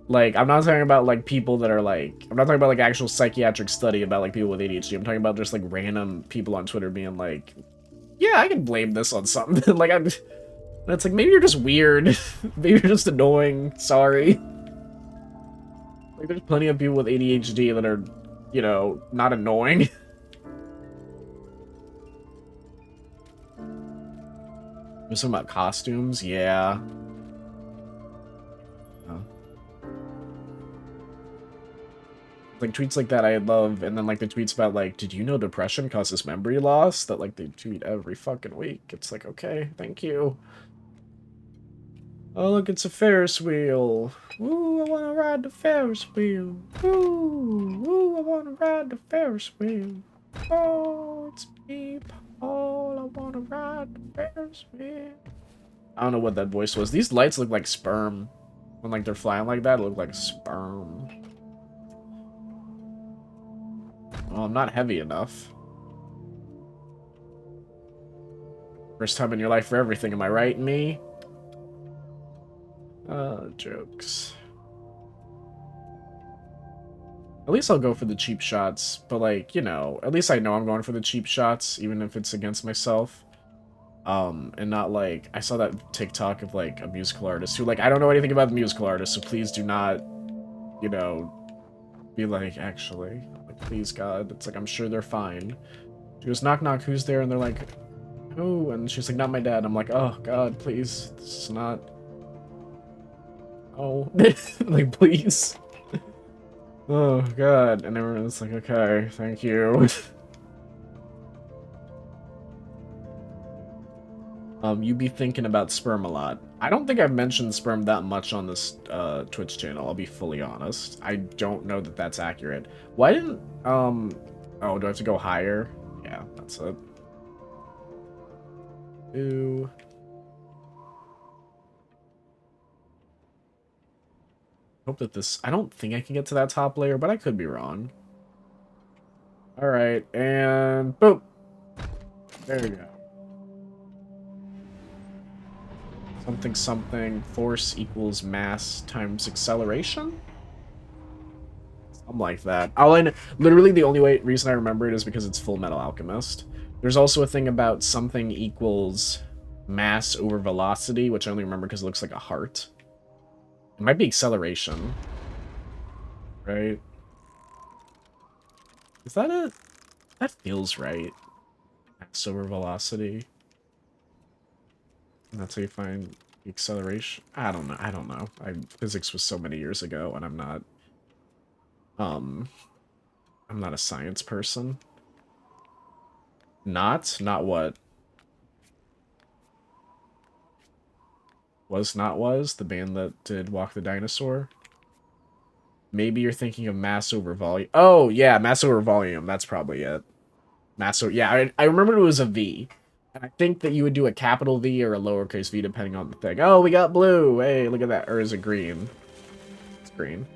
Like, I'm not talking about like people that are like, I'm not talking about like actual psychiatric study about like people with ADHD. I'm talking about just like random people on Twitter being like, yeah, I can blame this on something. Like, it's like, maybe you're just weird. Maybe you're just annoying. Sorry. Like, there's plenty of people with ADHD that are, you know, not annoying. There's something about costumes, yeah. Like, tweets like that I love, and then, like, the tweets about, like, did you know depression causes memory loss? That, like, they tweet every fucking week. It's like, okay, thank you. Oh, look, it's a Ferris wheel. Ooh, I wanna ride the Ferris wheel. Ooh, I wanna ride the Ferris wheel. Oh, it's me, Paul. I wanna ride the Ferris wheel. I don't know what that voice was. These lights look like sperm. When, like, they're flying like that, it look like sperm. Oh, I'm not heavy enough. First time in your life for everything, am I right, me? Jokes. At least I'll go for the cheap shots, but like, you know, at least I know I'm going for the cheap shots, even if it's against myself. And not like, I saw that TikTok of like a musical artist who like, I don't know anything about the musical artist, so please do not, you know, be like, actually, like, please God, it's like, I'm sure they're fine. She goes, knock knock, who's there? And they're like, who? And she's like, not my dad. I'm like, oh God, please, this is not, oh, like, please. Oh God, and everyone's like, okay, thank you. You be thinking about sperm a lot. I don't think I've mentioned sperm that much on this Twitch channel, I'll be fully honest. I don't know that that's accurate. Why didn't, oh, do I have to go higher? Yeah, that's it. Ooh. Hope that this, I don't think I can get to that top layer, but I could be wrong. Alright, and boom. There we go. Something something, force equals mass times acceleration? Something like that. Literally the only reason I remember it is because it's Full Metal Alchemist. There's also a thing about something equals mass over velocity, which I only remember because it looks like a heart. It might be acceleration. Right? Is that it? That feels right. Mass over velocity. And that's how you find the acceleration. I don't know. Physics was so many years ago, and I'm not a science person. Not what? Was the band that did Walk the Dinosaur? Maybe you're thinking of mass over volume. Oh, yeah, mass over volume. That's probably it. Yeah, I remember it was a V. And I think that you would do a capital V or a lowercase v depending on the thing. Oh, we got blue. Hey, look at that. Or is it green? It's green.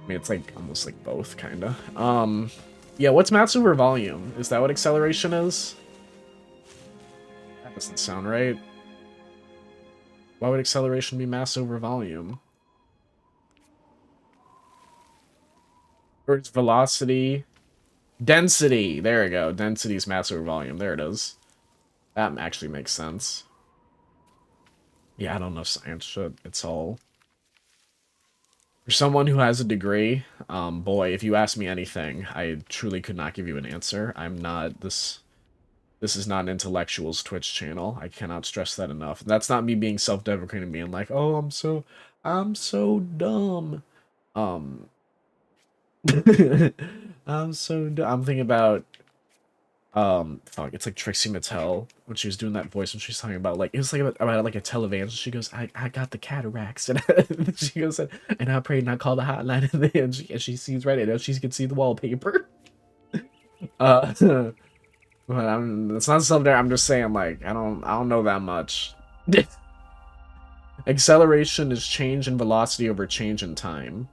I mean, it's like almost like both, kind of. Yeah, what's mass over volume? Is that what acceleration is? That doesn't sound right. Why would acceleration be mass over volume? Or it's velocity? Density! There we go. Density is mass over volume. There it is. That actually makes sense. Yeah, I don't know science shit. It's all... For someone who has a degree, boy, if you ask me anything, I truly could not give you an answer. I'm not... This is not an intellectuals Twitch channel. I cannot stress that enough. That's not me being self-deprecating, being like, oh, I'm so dumb. I'm so dumb. I'm thinking about, fuck, it's like Trixie Mattel when she was doing that voice when she's talking about, like, it was like about like a televangelist. She goes, I got the cataracts, and she goes, and I prayed and I called the hotline, and she sees right now, she can see the wallpaper. But it's not something there. I'm just saying, like, I don't know that much. Acceleration is change in velocity over change in time.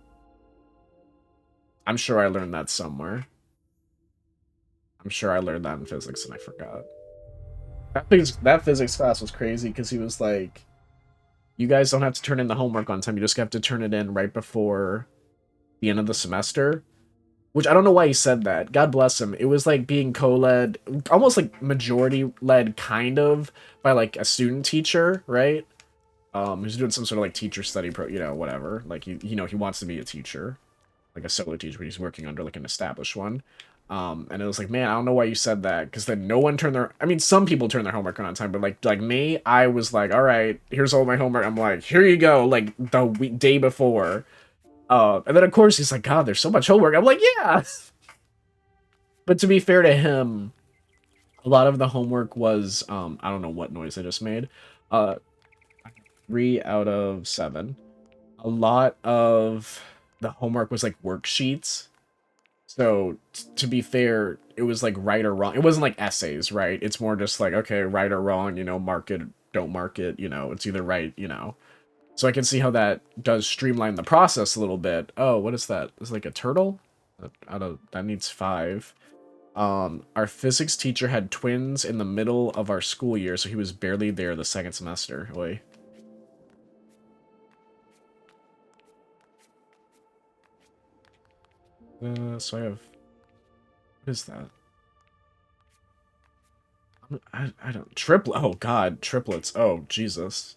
I'm sure I learned that somewhere. I'm sure I learned that in physics and I forgot. That physics class was crazy because he was like, you guys don't have to turn in the homework on time. You just have to turn it in right before the end of the semester. Which I don't know why he said that. God bless him. It was like being co-led, almost like majority-led kind of by like a student teacher, right? Who's doing some sort of like teacher study whatever. Like he wants to be a teacher, like a solo teacher, but he's working under like an established one. And it was like, man, I don't know why you said that, because then no one turned their. I mean, some people turn their homework on time, but like me, I was like, all right, here's all my homework. I'm like, here you go, like the day before. And then of course he's like, God, there's so much homework. I'm like, yeah. But to be fair to him, a lot of the homework was I don't know what noise I just made. Uh, 3 out of 7. A lot of the homework was like worksheets. So to be fair, it was like right or wrong. It wasn't like essays, right? It's more just like, okay, right or wrong, mark it, don't mark it, it's either right. So I can see how that does streamline the process a little bit. Oh, what is that? It's like a turtle? That needs 5. Our physics teacher had twins in the middle of our school year, so he was barely there the second semester. Oi. So I have... What is that? I don't... Triplet... Oh, God. Triplets. Oh, Jesus.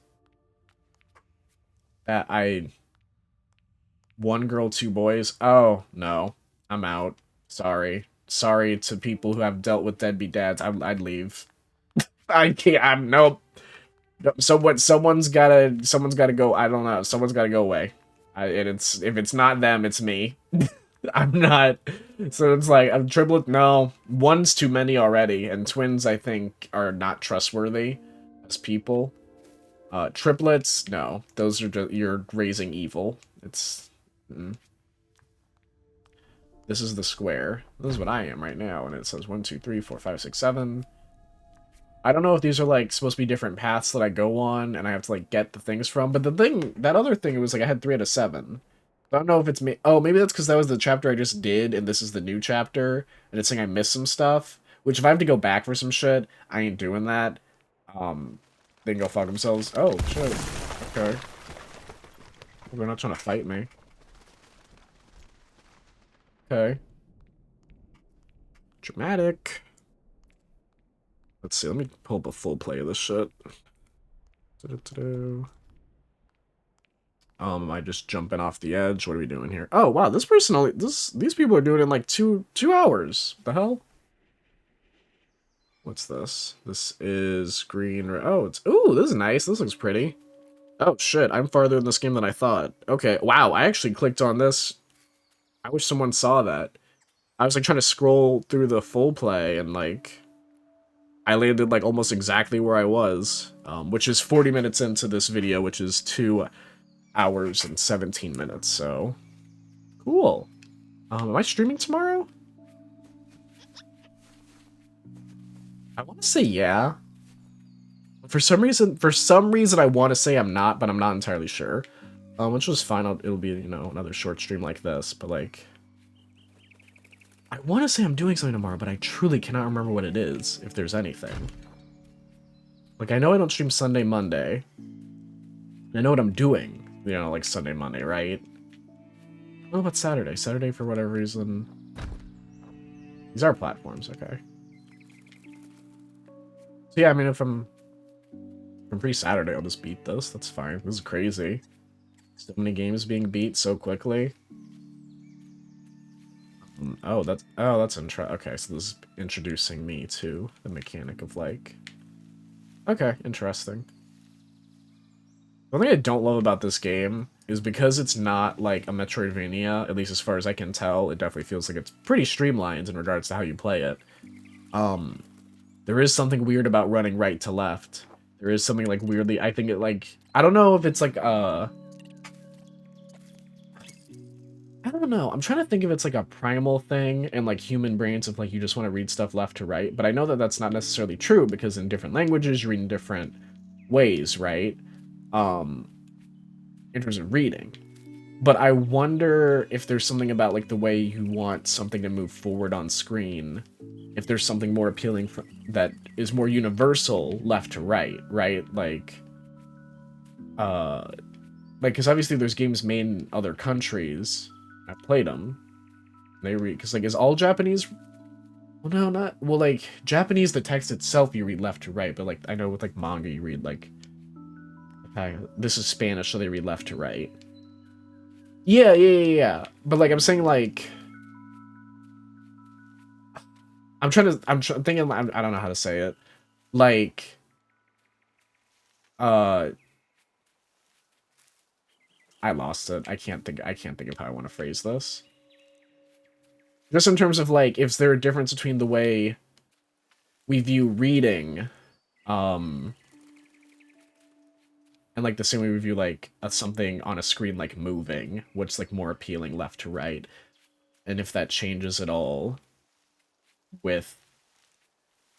One girl, 2 boys. Oh, no. I'm out. Sorry. Sorry to people who have dealt with deadbeat dads. I'd leave. I can't... Nope. Someone's gotta go. I don't know. Someone's gotta go away. If it's not them, it's me. I'm not. So it's like I'm triplet. No, one's too many already, and twins I think are not trustworthy as people. Triplets, no, those are just you're raising evil. It's. This is the square. This is what I am right now, and it says 1, 2, 3, 4, 5, 6, 7. I don't know if these are like supposed to be different paths that I go on, and I have to like get the things from. But that other thing, it was like I had 3 out of 7. I don't know if it's me. Oh, maybe that's because that was the chapter I just did, and this is the new chapter, and it's saying I missed some stuff. Which, if I have to go back for some shit, I ain't doing that. They can go fuck themselves. Oh, shit. Okay. They're not trying to fight me. Okay. Dramatic. Let's see, let me pull up a full play of this shit. Am I just jumping off the edge? What are we doing here? Oh, wow, this person only... These people are doing it in like 2 hours. The hell? What's this? This is green... Oh, it's... Ooh, this is nice. This looks pretty. Oh, shit, I'm farther in this game than I thought. Okay, wow, I actually clicked on this. I wish someone saw that. I was, like, trying to scroll through the full play, and, like... I landed, like, almost exactly where I was, which is 40 minutes into this video, which is 2 hours and 17 minutes, so... Cool. Am I streaming tomorrow? I want to say yeah. For some reason I want to say I'm not, but I'm not entirely sure. Which was fine, it'll be, another short stream like this, but, like... I want to say I'm doing something tomorrow, but I truly cannot remember what it is, if there's anything. Like, I know I don't stream Sunday, Monday. I know what I'm doing, like Sunday, Monday, right? What about Saturday? Saturday, for whatever reason... These are platforms, okay. So yeah, I mean, if I'm free Saturday, I'll just beat this. That's fine. This is crazy. So many games being beat so quickly. Oh, that's okay, so this is introducing me to the mechanic of, like... Okay, interesting. The thing I don't love about this game is because it's not, like, a Metroidvania, at least as far as I can tell, it definitely feels like it's pretty streamlined in regards to how you play it. There is something weird about running right to left. There is something, like, weirdly... I think it, like... I don't know if it's, like, I don't know. I'm trying to think if it's like a primal thing and like human brains if like you just want to read stuff left to right. But I know that that's not necessarily true because in different languages you read in different ways, right? In terms of reading. But I wonder if there's something about like the way you want something to move forward on screen if there's something more appealing that is more universal left to right, right? Because obviously there's games made in other countries. I played them. They read, because like, is all Japanese? Well, no, not, well, like, Japanese, the text itself, you read left to right, but like, I know with like manga, you read like, this is Spanish, so they read left to right. Yeah. But like, I'm saying like, thinking, I don't know how to say it. Like, uh, I lost it. I can't think of how I want to phrase this. Just in terms of like, is there a difference between the way we view reading, um, and like the same way we view like something on a screen like moving, what's like more appealing left to right, and if that changes at all with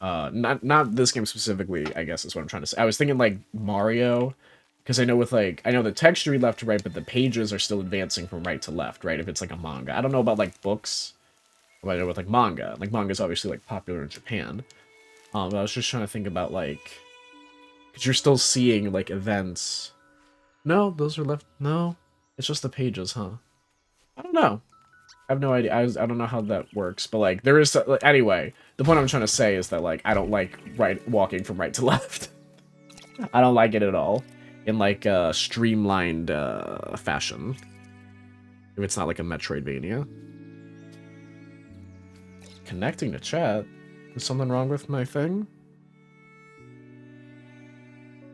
not this game specifically, I guess is what I'm trying to say. I was thinking like Mario, because I know with like, I know the text you read left to right, but the pages are still advancing from right to left, right? If it's like a manga. I don't know about like books, but I know with like manga. Like manga is obviously like popular in Japan. But I was just trying to think about like, because you're still seeing like events. No, those are left. No, it's just the pages, huh? I don't know. I have no idea. I don't know how that works, but like there is like, anyway. The point I'm trying to say is that like I don't like walking from right to left. I don't like it at all in like a streamlined fashion. If it's not like a Metroidvania. Connecting to chat. Is something wrong with my thing?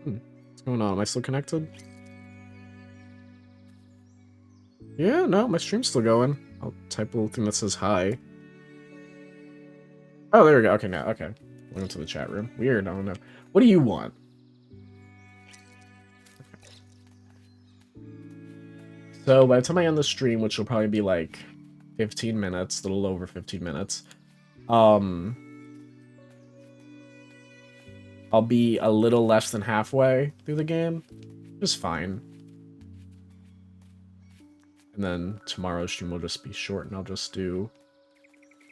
What's going on? Am I still connected? Yeah, no, my stream's still going. I'll type a little thing that says hi. Oh, there we go. Okay, now, okay. Went to the chat room. Weird, I don't know. What do you want? So, by the time I end the stream, which will probably be like 15 minutes, a little over 15 minutes, I'll be a little less than halfway through the game. Just fine. And then tomorrow's stream will just be short, and I'll just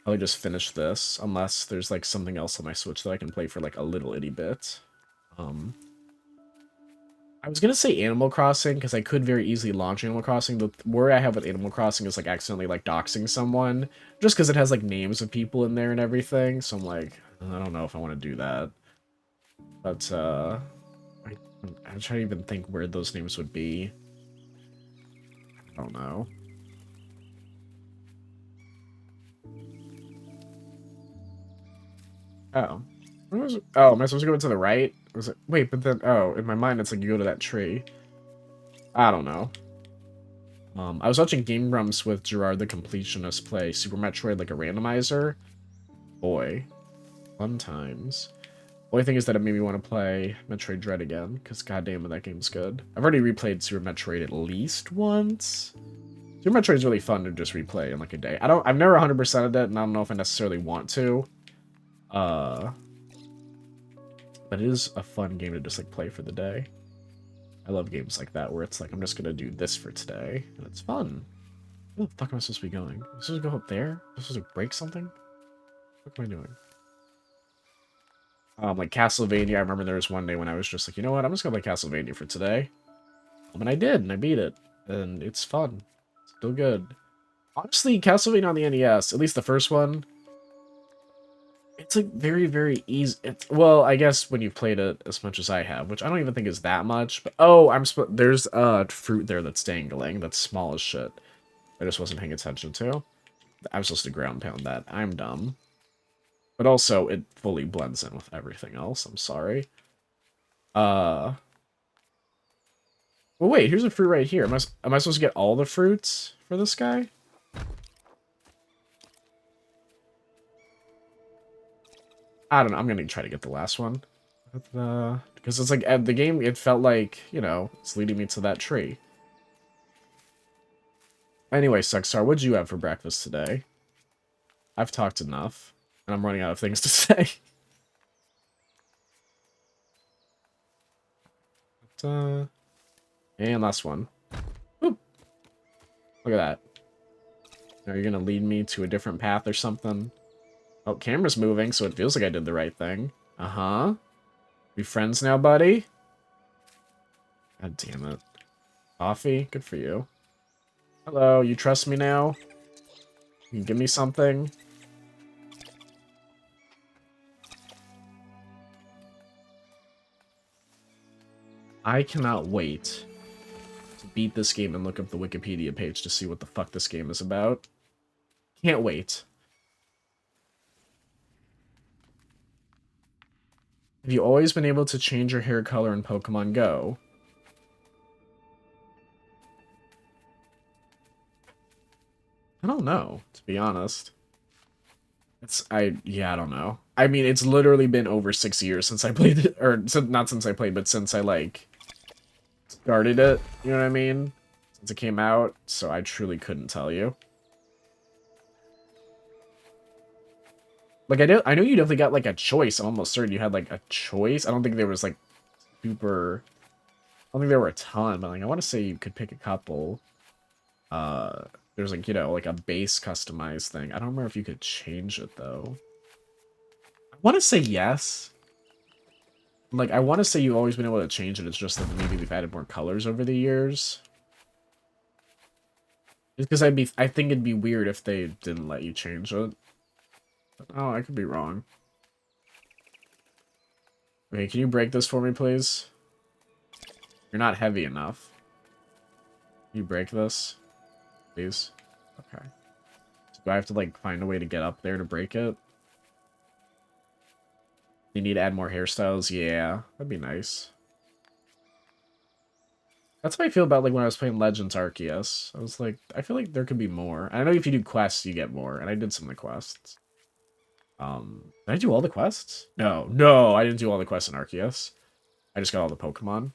probably just finish this, unless there's like something else on my Switch that I can play for like a little itty bit. I was gonna say Animal Crossing, because I could very easily launch Animal Crossing. The worry I have with Animal Crossing is like accidentally like doxing someone, just because it has like names of people in there and everything. So I'm like, I don't know if I want to do that. But I'm trying to even think where those names would be. I don't know. Oh. Oh, am I supposed to go to the right? Was it? Wait, but then, oh, in my mind, it's like you go to that tree. I don't know. I was watching Game Grumps with Gerard the Completionist play Super Metroid like a randomizer. Boy, fun times. Only thing is that it made me want to play Metroid Dread again, because goddamn, that game's good. I've already replayed Super Metroid at least once. Super Metroid's really fun to just replay in like a day. I've never 100%ed it, and I don't know if I necessarily want to. But it is a fun game to just like play for the day. I love games like that where it's like I'm just gonna do this for today, and it's fun. Where the fuck am I supposed to be going? Am I supposed to go up there? Am I supposed to break something? What am I doing? Like Castlevania, I remember there was one day when I was just like, you know what, I'm just gonna play Castlevania for today. And I did, and I beat it. And it's fun. It's still good. Honestly, Castlevania on the NES, at least the first one, it's like very, very easy. It's, well, I guess when you've played it as much as I have, which I don't even think is that much. But oh, there's fruit there that's dangling. That's small as shit. I just wasn't paying attention to. I'm supposed to ground pound that. I'm dumb. But also, it fully blends in with everything else. I'm sorry. Well, wait. Here's a fruit right here. Am I supposed to get all the fruits for this guy? I don't know. I'm gonna try to get the last one. Because it's like at the game, it felt like, you know, it's leading me to that tree. Anyway, Suckstar, what'd you have for breakfast today? I've talked enough, and I'm running out of things to say. But, and last one. Oop. Look at that. Are you gonna lead me to a different path or something? Oh, camera's moving, so it feels like I did the right thing. Uh-huh. We friends now, buddy? God damn it. Coffee? Good for you. Hello, you trust me now? You can give me something? I cannot wait to beat this game and look up the Wikipedia page to see what the fuck this game is about. Can't wait. Have you always been able to change your hair color in Pokemon Go? I don't know, to be honest. Yeah, I don't know. I mean, it's literally been over 6 years since I played it, or not since I played, but since I, like, started it, you know what I mean? Since it came out, so I truly couldn't tell you. Like, I know you definitely got, like, a choice. I'm almost certain you had, like, a choice. I don't think there was, like, super... I don't think there were a ton, but, like, I want to say you could pick a couple. There's, like, you know, like, a base customized thing. I don't remember if you could change it, though. I want to say yes. Like, I want to say you've always been able to change it. It's just that maybe we've added more colors over the years. Just because I think it'd be weird if they didn't let you change it. Oh, I could be wrong. Okay, can you break this for me, please? You're not heavy enough. Can you break this? Please? Okay. So do I have to, like, find a way to get up there to break it? You need to add more hairstyles? Yeah, that'd be nice. That's how I feel about, like, when I was playing Legends Arceus. I was like, I feel like there could be more. I know if you do quests, you get more, and I did some of the quests. Did I do all the quests? No, I didn't do all the quests in Arceus. I just got all the Pokemon.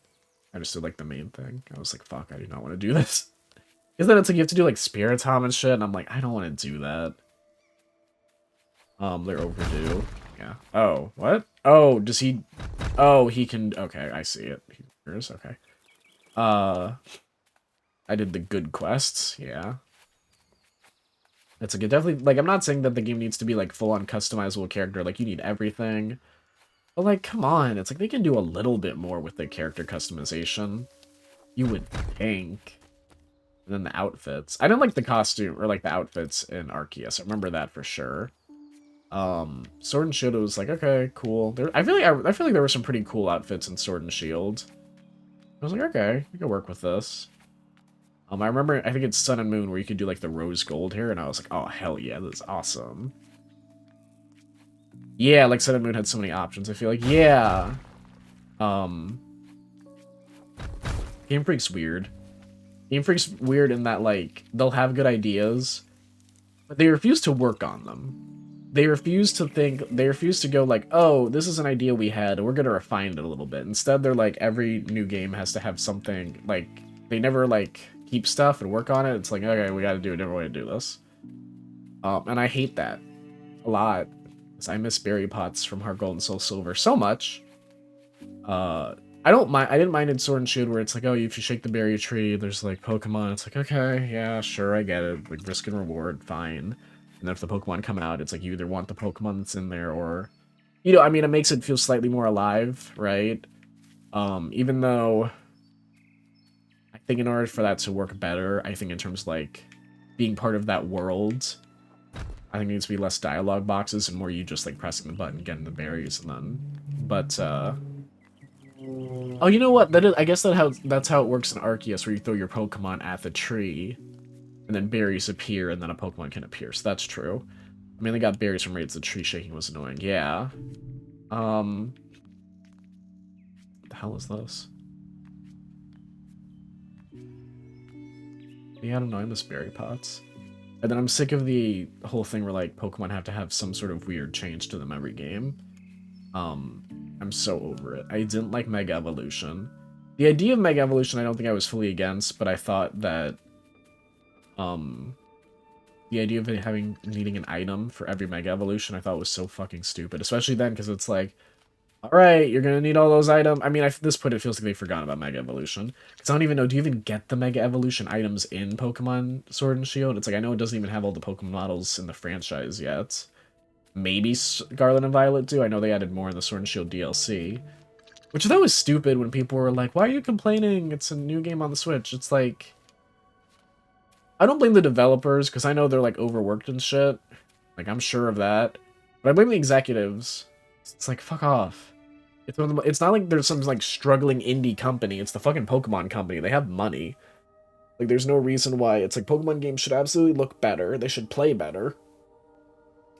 I just did, like, the main thing. I was like, fuck, I do not want to do this. Because then it's like you have to do, like, Spiritomb and shit, and I'm like, I don't want to do that. They're overdue. Yeah. Oh, what? Oh, does he... Oh, he can... Okay, I see it. Here's okay. I did the good quests, yeah. It's like, it definitely... Like, I'm not saying that the game needs to be, like, full-on customizable character. Like, you need everything. But, like, come on. It's like they can do a little bit more with the character customization. You would think. And then the outfits. I didn't like the costume, or, like, the outfits in Arceus. I remember that for sure. Sword and Shield, it was like, okay, cool. I feel like there were some pretty cool outfits in Sword and Shield. I was like, okay, we can work with this. I remember, I think it's Sun and Moon where you could do, like, the rose gold hair, and I was like, oh, hell yeah, this is awesome. Yeah, like, Sun and Moon had so many options, I feel like. Yeah. Game Freak's weird. Game Freak's weird in that, like, they'll have good ideas, but they refuse to work on them. They refuse to go like, oh, this is an idea we had, and we're gonna refine it a little bit. Instead, they're like, every new game has to have something, like, they never, like, keep stuff and work on it. It's like, okay, we gotta do a different way to do this. And I hate that a lot, because I miss Berry Pots from Heart Gold and Soul Silver so much. I didn't mind in Sword and Shield where it's like, oh, if you shake the berry tree, there's, like, Pokemon. It's like, okay, yeah, sure, I get it. Like, risk and reward, fine. And then if the Pokemon come out, it's like you either want the Pokemon that's in there or... You know, I mean, it makes it feel slightly more alive, right? Even though... I think in order for that to work better, I think in terms of, like, being part of that world, I think it needs to be less dialogue boxes and more you just, like, pressing the button, getting the berries, and then... But, oh, you know what? I guess that's how it works in Arceus, where you throw your Pokemon at the tree, and then berries appear, and then a Pokemon can appear. So that's true. I mean, they got berries from raids. The tree shaking was annoying. Yeah. What the hell is this? Yeah, I don't know. I miss berry pots. And then I'm sick of the whole thing where, like, Pokemon have to have some sort of weird change to them every game. I'm so over it. I didn't like Mega Evolution. The idea of Mega Evolution, I don't think I was fully against, but I thought that, the idea of it needing an item for every Mega Evolution, I thought was so fucking stupid. Especially then, because it's like, alright, you're gonna need all those items. I mean, at this point, it feels like they forgot about Mega Evolution. Because I don't even know, do you even get the Mega Evolution items in Pokemon Sword and Shield? It's like, I know it doesn't even have all the Pokemon models in the franchise yet. Maybe Scarlet and Violet do. I know they added more in the Sword and Shield DLC. Which that was stupid when people were like, why are you complaining? It's a new game on the Switch. It's like, I don't blame the developers, because I know they're like overworked and shit. Like, I'm sure of that. But I blame the executives. It's like, fuck off. It's not like there's some like struggling indie company. It's the fucking Pokemon company. They have money. Like, there's no reason why. It's like Pokemon games should absolutely look better. They should play better.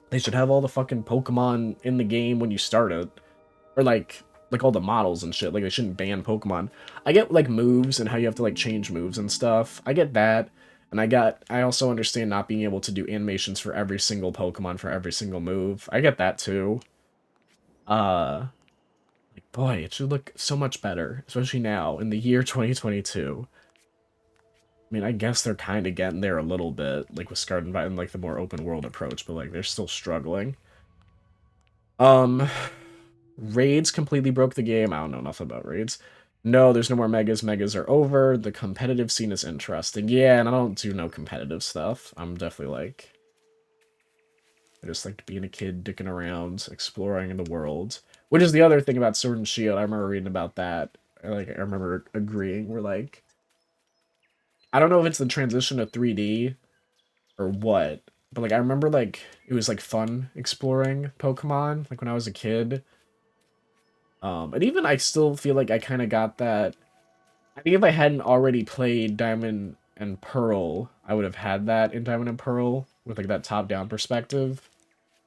They should have all the fucking Pokemon in the game when you start it. Or like all the models and shit. Like, they shouldn't ban Pokemon. I get like moves and how you have to like change moves and stuff. I get that. And I also understand not being able to do animations for every single Pokemon for every single move. I get that too. Like, boy, it should look so much better, especially now in the year 2022. I mean, I guess they're kind of getting there a little bit, like with Scarlet and Violet and like the more open world approach, but like they're still struggling. Raids completely broke the game. I don't know nothing about raids. No, there's no more megas. Megas are over. The competitive scene is interesting. Yeah, and I don't do no competitive stuff. I'm definitely like, I just like being a kid, dicking around, exploring the world. Which is the other thing about Sword and Shield. I remember reading about that. I remember agreeing. We're like, I don't know if it's the transition to 3D or what, but like I remember like it was like fun exploring Pokemon like when I was a kid. And even I still feel like I kind of got that. I think if I hadn't already played Diamond and Pearl, I would have had that in Diamond and Pearl with like that top-down perspective.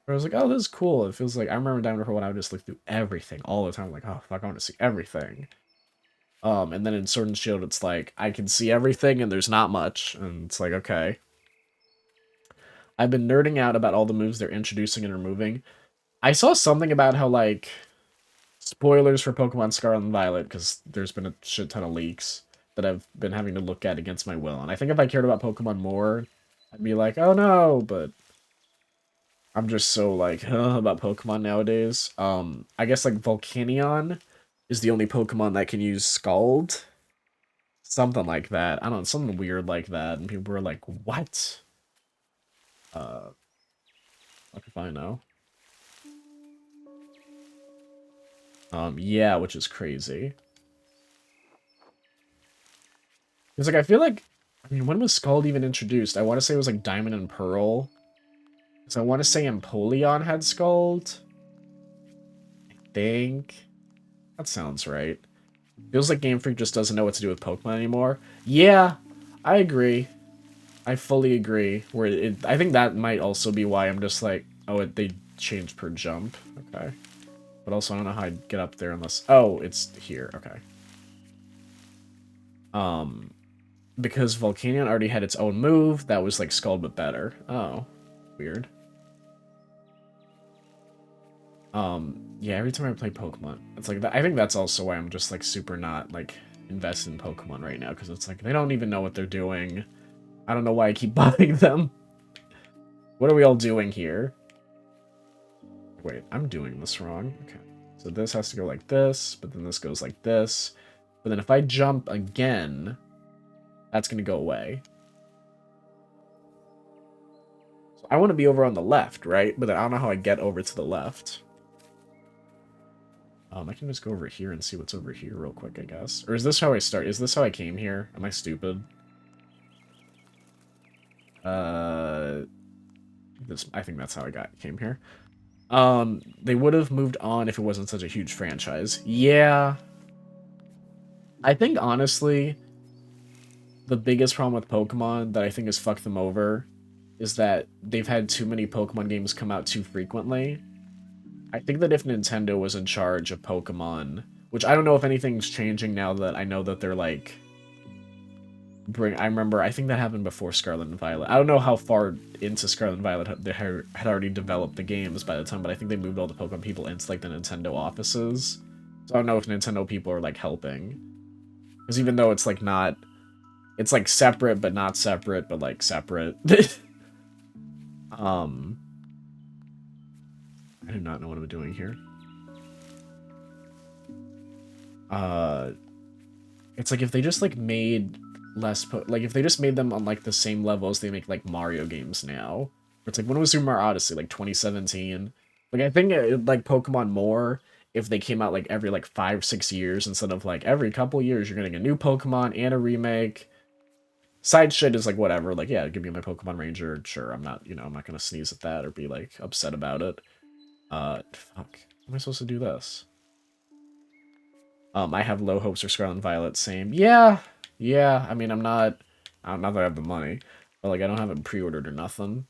Where I was like, oh, this is cool. It feels like I remember Diamond and Pearl when I would just look through everything all the time. Like, oh fuck, I want to see everything. And then in Sword and Shield, it's like I can see everything and there's not much, and it's like okay. I've been nerding out about all the moves they're introducing and removing. I saw something about how like spoilers for Pokemon Scarlet and Violet, because there's been a shit ton of leaks that I've been having to look at against my will. And I think if I cared about Pokemon more, I'd be like, oh no, but I'm just so like about Pokemon nowadays. I guess like Volcanion is the only Pokemon that can use Scald. Something like that. I don't know, something weird like that. And people were like, what? What if I know? Yeah, which is crazy. Because, like, I feel like, I mean, when was Scald even introduced? I want to say it was, like, Diamond and Pearl. Because I want to say Empoleon had Scald. I think. That sounds right. Feels like Game Freak just doesn't know what to do with Pokemon anymore. Yeah, I agree. I fully agree. I think that might also be why I'm just like, oh, they changed per jump. Okay. But also, I don't know how I'd get up there unless... Oh, it's here. Okay. Because Volcanion already had its own move that was, like, Scald but better. Oh. Weird. Yeah, every time I play Pokemon, it's like... I think that's also why I'm just, like, super not, like, invested in Pokemon right now. Because it's like, they don't even know what they're doing. I don't know why I keep buying them. What are we all doing here? Wait, I'm doing this wrong. Okay. So this has to go like this, but then this goes like this. But then if I jump again, that's going to go away. So I want to be over on the left, right? But then I don't know how I get over to the left. I can just go over here and see what's over here real quick, I guess. Or is this how I start? Is this how I came here? Am I stupid? I think that's how I came here. They would have moved on if it wasn't such a huge franchise. Yeah. I think, honestly, the biggest problem with Pokemon that I think has fucked them over is that they've had too many Pokemon games come out too frequently. I think that if Nintendo was in charge of Pokemon, which I don't know if anything's changing now that I know that they're, like... I think that happened before Scarlet and Violet. I don't know how far into Scarlet and Violet they had already developed the games by the time, but I think they moved all the Pokemon people into, like, the Nintendo offices. So I don't know if Nintendo people are, like, helping. Because even though it's, like, not... It's, like, separate, but not separate, but, like, separate. I do not know what I'm doing here. It's like if they just, like, made... like if they just made them on like the same level as they make like Mario games now. It's like when was Super Mario Odyssey? Like 2017. Like, I think it'd like Pokemon more if they came out like every like 5, 6 years instead of like every couple years you're getting a new Pokemon and a remake. Side shit is like whatever. Like, yeah, give me my Pokemon Ranger. Sure, I'm not, I'm not gonna sneeze at that or be like upset about it. Fuck. How am I supposed to do this? I have low hopes for Scarlet and Violet. Same. Yeah, yeah. I mean, not that I have the money, but like I don't have it pre-ordered or nothing.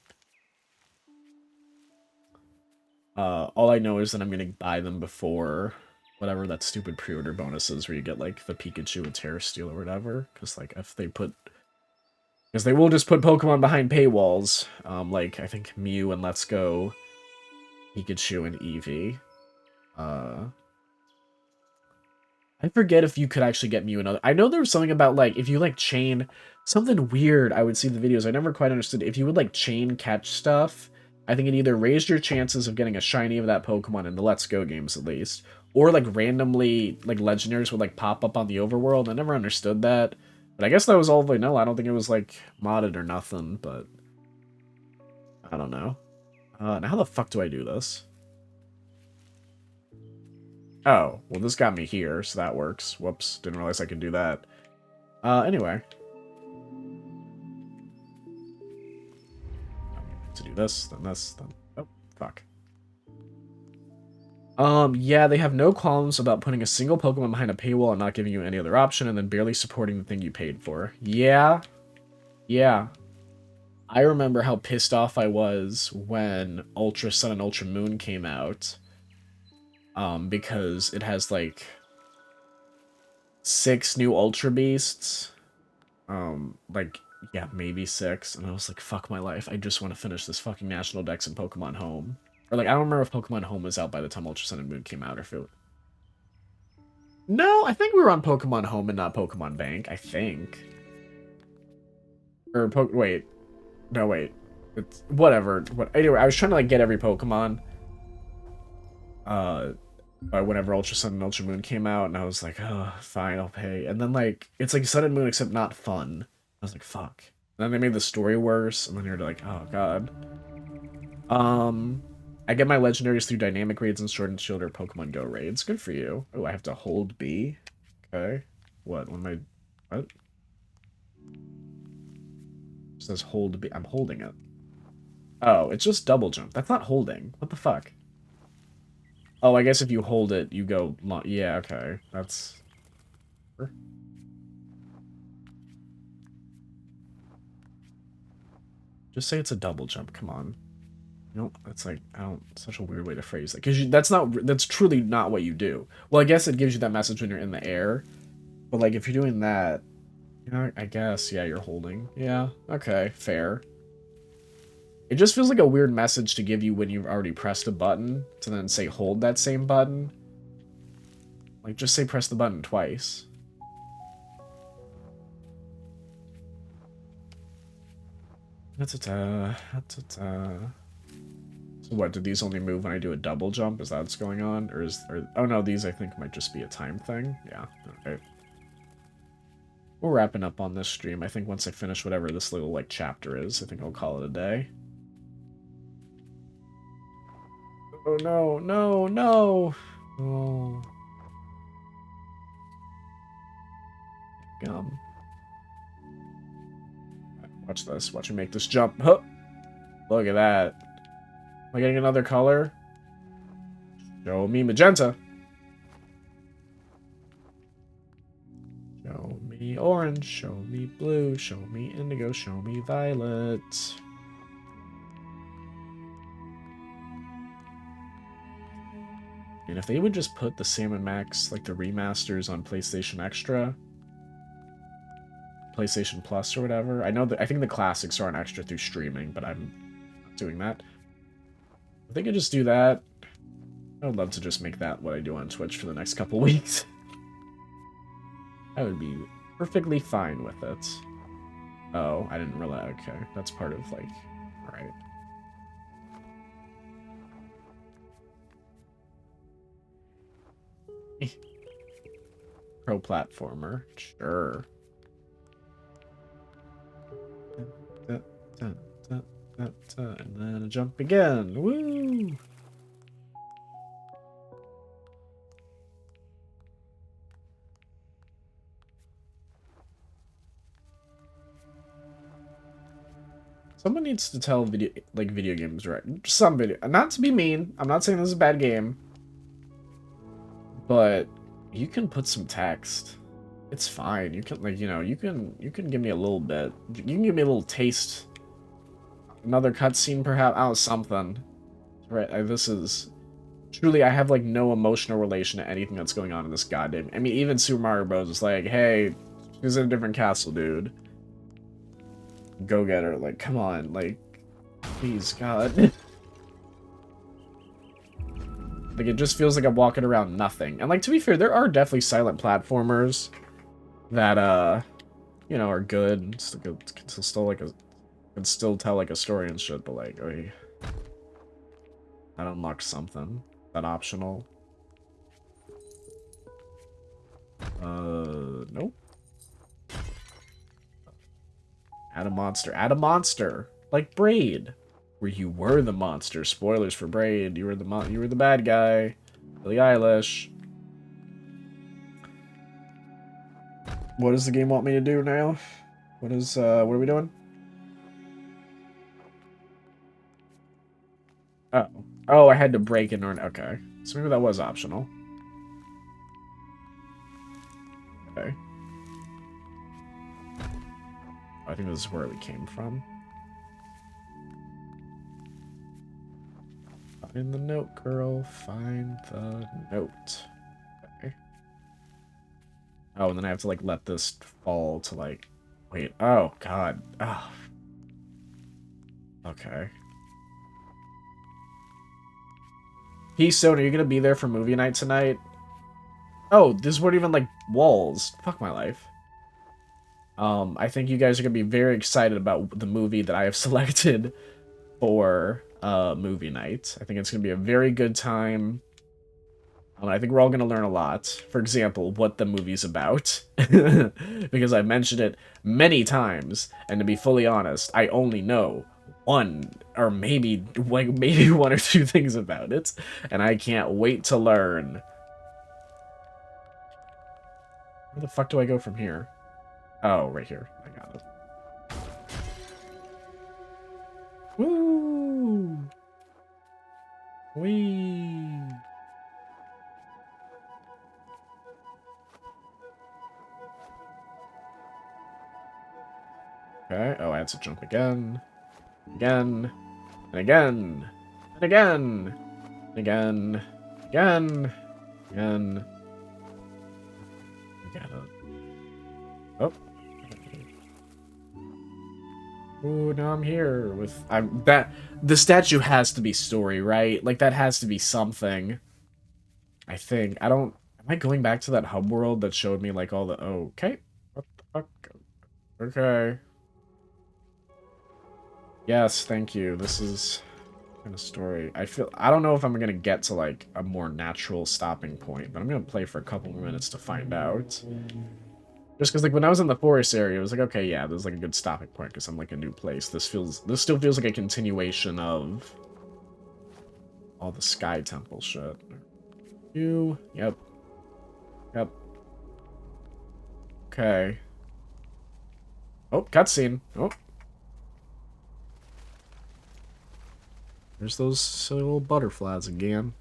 All I know is that I'm gonna buy them before whatever that stupid pre-order bonus is, where you get like the Pikachu and Terra Steel or whatever. Because like if they put, because they will just put Pokemon behind paywalls. Like I think Mew and Let's Go, Pikachu and Eevee. Uh, I forget if you could actually get Mew and other. I know there was something about like if you like chain something weird. I would see the videos. I never quite understood if you would like chain catch stuff. I think it either raised your chances of getting a shiny of that Pokemon in the Let's Go games at least, or like randomly like legendaries would like pop up on the overworld. I never understood that, but I guess that was all vanilla. I don't think it was like modded or nothing, but I don't know. Now how the fuck do I do this? Oh, well this got me here, so that works. Whoops, didn't realize I could do that. Anyway. To do this, then... Oh, fuck. Yeah, they have no qualms about putting a single Pokemon behind a paywall and not giving you any other option, and then barely supporting the thing you paid for. Yeah. Yeah. I remember how pissed off I was when Ultra Sun and Ultra Moon came out. Because it has, like, 6 new Ultra Beasts. Like, yeah, maybe 6. And I was like, fuck my life. I just want to finish this fucking National Dex and Pokemon Home. Or, like, I don't remember if Pokemon Home was out by the time Ultra Sun and Moon came out, or if it... No, I think we were on Pokemon Home and not Pokemon Bank, I think. Or, wait. No, wait. It's... Whatever. Anyway, I was trying to, like, get every Pokemon. Whenever Ultra Sun and Ultra Moon came out, and I was like, oh, fine, I'll pay. And then, like, it's like Sun and Moon, except not fun. I was like, fuck. And then they made the story worse, and then you're like, oh, God. I get my legendaries through dynamic raids and Sword and Shield or Pokemon Go raids. Good for you. Oh, I have to hold B. Okay. What? What am I... What? It says hold B. I'm holding it. Oh, it's just double jump. That's not holding. What the fuck? Oh, I guess if you hold it, you go long. Yeah, okay. That's... Just say it's a double jump. Come on. No, that's like, I don't, such a weird way to phrase that. Because that's truly not what you do. Well, I guess it gives you that message when you're in the air. But, like, if you're doing that, you know, I guess, yeah, you're holding. Yeah, okay, fair. It just feels like a weird message to give you when you've already pressed a button, to then say hold that same button. Like, just say press the button twice. So what, do these only move when I do a double jump? Is that what's going on? Oh no, these I think might just be a time thing. Yeah, okay. We're wrapping up on this stream. I think once I finish whatever this little, like, chapter is, I think I'll call it a day. Oh no, no, no! Oh. Gum. Watch this. Watch me make this jump. Huh. Look at that. Am I getting another color? Show me magenta. Show me orange. Show me blue. Show me indigo. Show me violet. And if they would just put the Sam and Max, like the remasters on PlayStation Extra, PlayStation Plus or whatever. I think the classics are on Extra through streaming, but I'm not doing that. If they could just do that, I would love to just make that what I do on Twitch for the next couple weeks. I would be perfectly fine with it. Oh, I didn't realize. Okay, that's part of, like, alright. Pro platformer, sure. And then a jump again. Woo! Someone needs to tell video games, right? Some video, not to be mean. I'm not saying this is a bad game, but you can put some text. It's fine. You can you can give me a little bit. You can give me a little taste. Another cutscene, perhaps. Oh, something. Right. This is truly. I have like no emotional relation to anything that's going on in this goddamn. I mean, even Super Mario Bros. Is like, hey, she's in a different castle, dude. Go get her. Like, come on. Like, please, God. Like, it just feels like I'm walking around nothing. And, like, to be fair, there are definitely silent platformers that, you know, are good. Can still tell, like, a story and shit, but, like, that unlocked something. That optional. Nope. Add a monster. Add a monster. Like Braid. Where you were the monster. Spoilers for Braid. You were the bad guy. Billie Eilish. What does the game want me to do now? What are we doing? Oh. Oh, I had to break in order. Okay. So maybe that was optional. Okay. I think this is where we came from. Find the note, girl. Find the note. Okay. Oh, and then I have to, like, let this fall to, like... Wait. Oh, God. Oh. Okay. Peace, Sony. Are you gonna be there for movie night tonight? Oh, these weren't even, like, walls. Fuck my life. I think you guys are gonna be very excited about the movie that I have selected for movie night. I think it's gonna be a very good time. I think we're all gonna learn a lot. For example, what the movie's about, because I mentioned it many times, and to be fully honest, I only know one or maybe one or two things about it, and I can't wait to learn. Where the fuck do I go from here? Oh, right here. I got it. Woo! Whee! Okay. Oh, I had to jump again. Again. And again. And again. And again. Again. Again. I got it. Oh. Ooh, now I'm here with the statue has to be story, right? Like that has to be something. I think. Am I going back to that hub world that showed me like all the okay. What the fuck? Okay. Yes, thank you. This is kind of story. I don't know if I'm gonna get to like a more natural stopping point, but I'm gonna play for a couple more minutes to find out. Just because, like, when I was in the forest area, it was like, okay, yeah, there's, like, a good stopping point because I'm, like, a new place. This still feels like a continuation of all the Sky Temple shit. Yep. Okay. Oh, cutscene. Oh. There's those silly little butterflies again.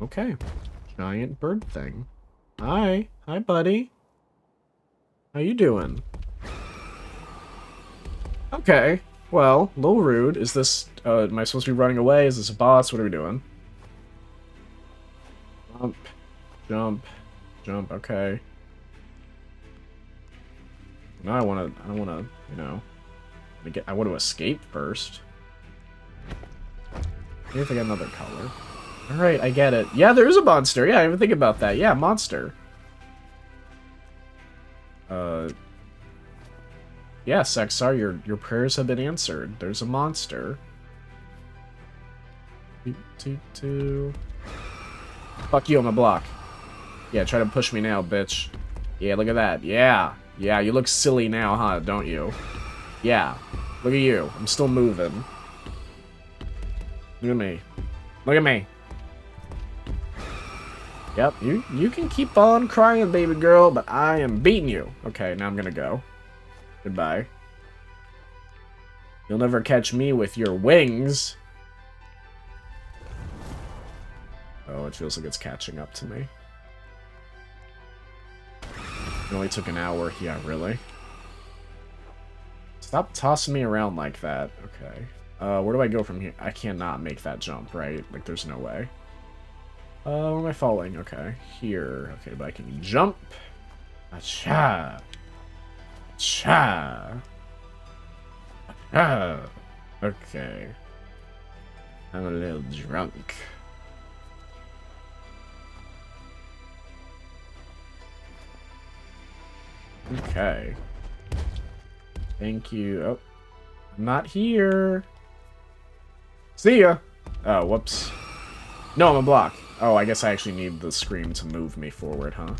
Okay. Giant bird thing. Hi. Hi, buddy. How you doing? Okay. Well, a little rude. Is this, am I supposed to be running away? Is this a boss? What are we doing? Jump. Jump. Jump. Okay. Now I want to, you know, I want to escape first. Maybe if I get another color. Alright, I get it. Yeah, there is a monster. Yeah, I didn't even think about that. Yeah, monster. Yeah, Sexar, your prayers have been answered. There's a monster. Fuck you on my block. Yeah, try to push me now, bitch. Yeah, look at that. Yeah. Yeah, you look silly now, huh? Don't you? Yeah. Look at you. I'm still moving. Look at me. Look at me. Yep, you can keep on crying, baby girl, but I am beating you. Okay, now I'm gonna go. Goodbye. You'll never catch me with your wings. Oh, it feels like it's catching up to me. It only took an hour. Yeah, really? Stop tossing me around like that. Okay. Where do I go from here? I cannot make that jump, right? Like, there's no way. Where am I falling? Okay. Here. Okay, but I can jump. Acha. Cha. Ah. Okay. I'm a little drunk. Okay. Thank you. Oh. I'm not here. See ya. Oh, whoops. No, I'm a block. Oh, I guess I actually need the scream to move me forward, huh?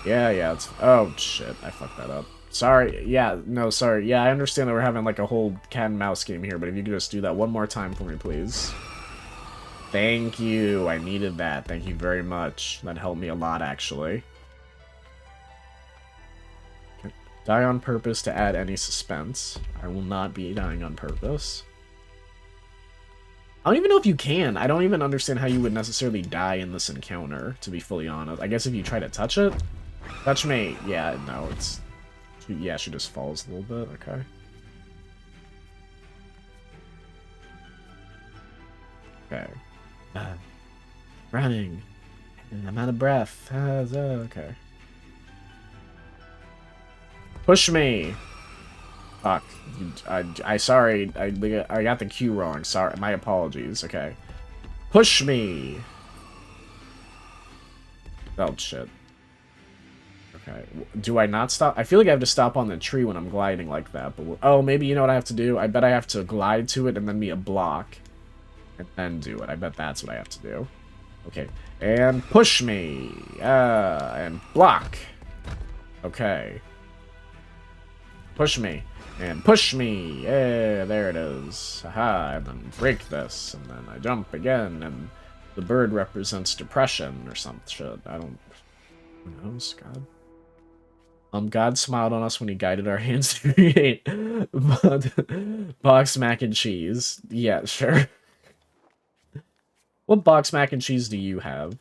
Yeah, it's... Oh, shit. I fucked that up. Sorry. Yeah, no, sorry. Yeah, I understand that we're having, like, a whole cat and mouse game here, but if you could just do that one more time for me, please. Thank you. I needed that. Thank you very much. That helped me a lot, actually. Die on purpose to add any suspense. I will not be dying on purpose. I don't even know if you can. I don't even understand how you would necessarily die in this encounter, to be fully honest. I guess if you try to touch it? Touch me. Yeah, no, it's... Yeah, she just falls a little bit. Okay. Okay. Running. I'm out of breath. Okay. Push me. Fuck. I sorry. I got the cue wrong. Sorry. My apologies. Okay. Push me. Oh, shit. Okay. Do I not stop? I feel like I have to stop on the tree when I'm gliding like that. But oh, maybe you know what I have to do? I bet I have to glide to it and then be a block. And then do it. I bet that's what I have to do. Okay. And push me. And block. Okay. Push me. And push me. Yeah, there it is. Aha. And then break this. And then I jump again. And the bird represents depression or some shit. I don't... Who knows? God. God smiled on us when he guided our hands to create box mac and cheese. Yeah, sure. What box mac and cheese do you have?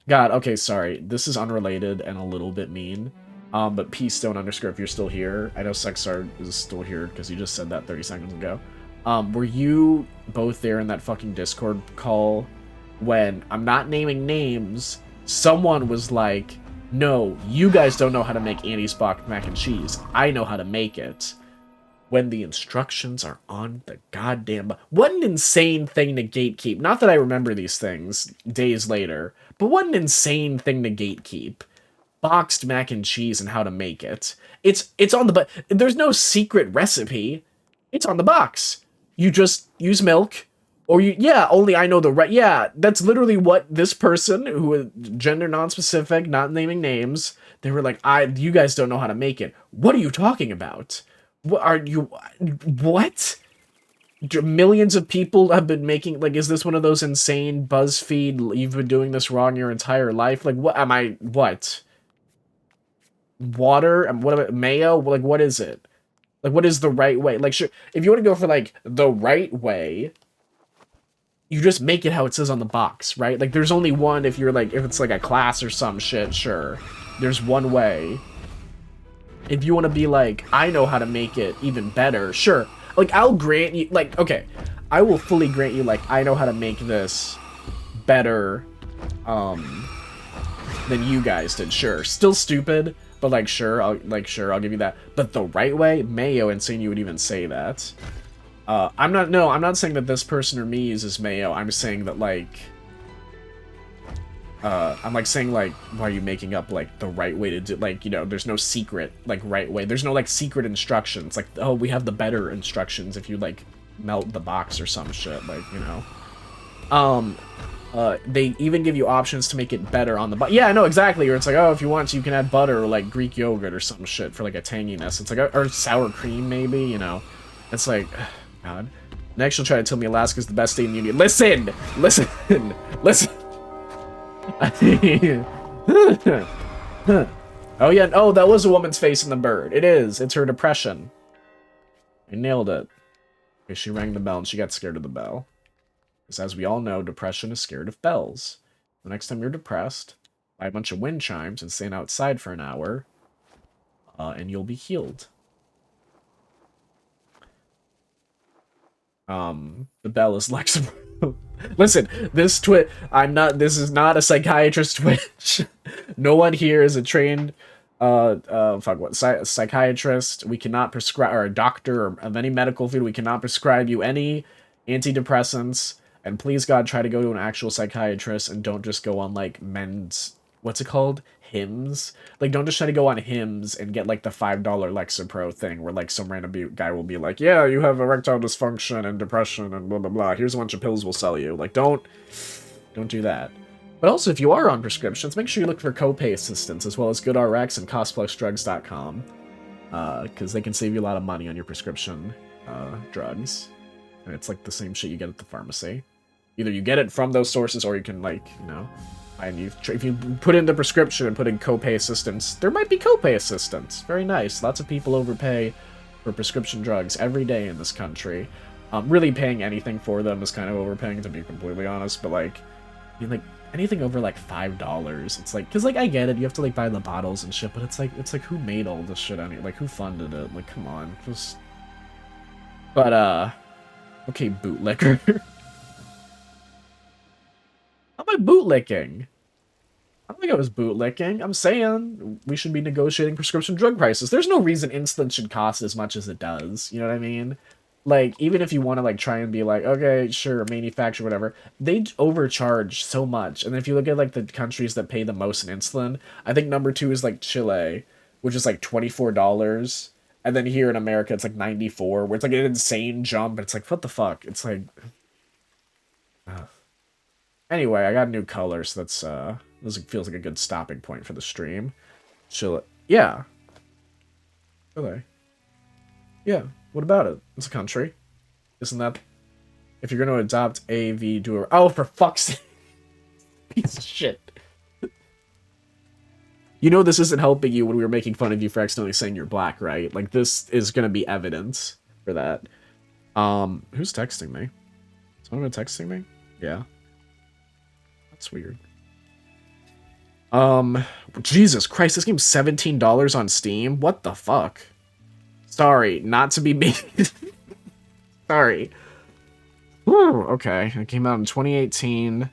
God, okay, sorry. This is unrelated and a little bit mean. But P-Stone underscore, if you're still here. I know Sexar is still here because you just said that 30 seconds ago. Were you both there in that fucking Discord call when, I'm not naming names, someone was like, no, you guys don't know how to make Andy's box mac and cheese. I know how to make it. When the instructions are on the goddamn... What an insane thing to gatekeep. Not that I remember these things days later, but what an insane thing to gatekeep. Boxed mac and cheese and how to make it. It's on the... There's no secret recipe. It's on the box. You just use milk. Or you... Yeah, only I know the right... Yeah, that's literally what this person, who was gender non-specific, not naming names, they were like, you guys don't know how to make it. What are you talking about? What are you... What? Millions of people have been making... Like, is this one of those insane BuzzFeed, you've been doing this wrong your entire life? Like, what am I... What? Water? What about mayo? Like, what is it? Like, what is the right way? Like, sure, if you want to go for, like, the right way, you just make it how it says on the box, right? Like, there's only one if you're, like, if it's, like, a class or some shit, sure. There's one way. If you want to be like, I know how to make it even better, sure. Like, I'll grant you, like, okay, I will fully grant you, like, I know how to make this better, than you guys did, sure. Still stupid, but, like, sure, I'll give you that. But the right way? Mayo, insane you would even say that. I'm not saying that this person or me uses mayo, I'm saying that, like, I'm, like, saying, like, why are you making up, like, the right way to do, like, you know, there's no secret, like, right way. There's no, like, secret instructions. Like, oh, we have the better instructions if you, like, melt the box or some shit, like, you know. They even give you options to make it better on the box. Yeah, I know, exactly. Or it's like, oh, if you want to, you can add butter or, like, Greek yogurt or some shit for, like, a tanginess. It's like, or sour cream, maybe, you know. It's like, God. Next, she'll try to tell me Alaska's the best state in the union. Listen! Listen! Listen! Oh, yeah. Oh, that was a woman's face in the bird. It is. It's her depression. I nailed it. Okay, she rang the bell and she got scared of the bell. Because as we all know, depression is scared of bells. The next time you're depressed, buy a bunch of wind chimes and stand outside for an hour, and you'll be healed. The bell is Lex. Listen, this is not a psychiatrist Twitch. No one here is a trained, psychiatrist. We cannot prescribe, or a doctor, or of any medical field. We cannot prescribe you any antidepressants. And please, God, try to go to an actual psychiatrist and don't just go on, like, men's, what's it called? Hims? Like, don't just try to go on Hims and get, like, the $5 Lexapro thing where, like, some random guy will be like, yeah, you have erectile dysfunction and depression and blah, blah, blah. Here's a bunch of pills we'll sell you. Like, don't do that. But also, if you are on prescriptions, make sure you look for copay assistance as well as GoodRx and CostPlusDrugs.com. Because they can save you a lot of money on your prescription drugs. And it's, like, the same shit you get at the pharmacy. Either you get it from those sources or you can, like, you know, and if you put in the prescription and put in copay assistance, there might be copay assistance. Very nice. Lots of people overpay for prescription drugs every day in this country. Really paying anything for them is kind of overpaying, to be completely honest. But, like, I mean, like, anything over, like, $5, it's like, because, like, I get it. You have to, like, buy the bottles and shit, but it's like, who made all this shit? Like, who funded it? Like, come on. Just... But, okay, bootlicker. How am I bootlicking? I don't think I was bootlicking. I'm saying we should be negotiating prescription drug prices. There's no reason insulin should cost as much as it does. You know what I mean? Like, even if you want to, like, try and be like, okay, sure, manufacture, whatever, they overcharge so much. And if you look at, like, the countries that pay the most in insulin, I think number 2 is, like, Chile, which is, like, $24. And then here in America, it's, like, $94, where it's, like, an insane jump. It's like, what the fuck? It's like... Anyway, I got a new color, so that's, this feels like a good stopping point for the stream. Chile. Yeah. Chile. Yeah. What about it? It's a country. Isn't that... If you're going to adopt AV, do a... Oh, for fuck's sake. Piece of shit. You know this isn't helping you when we were making fun of you for accidentally saying you're black, right? Like, this is going to be evidence for that. Who's texting me? Is someone texting me? Yeah. That's weird. Jesus Christ, this game's $17 on Steam? What the fuck? Sorry, not to be mean. Sorry. Whew, okay, it came out in 2018.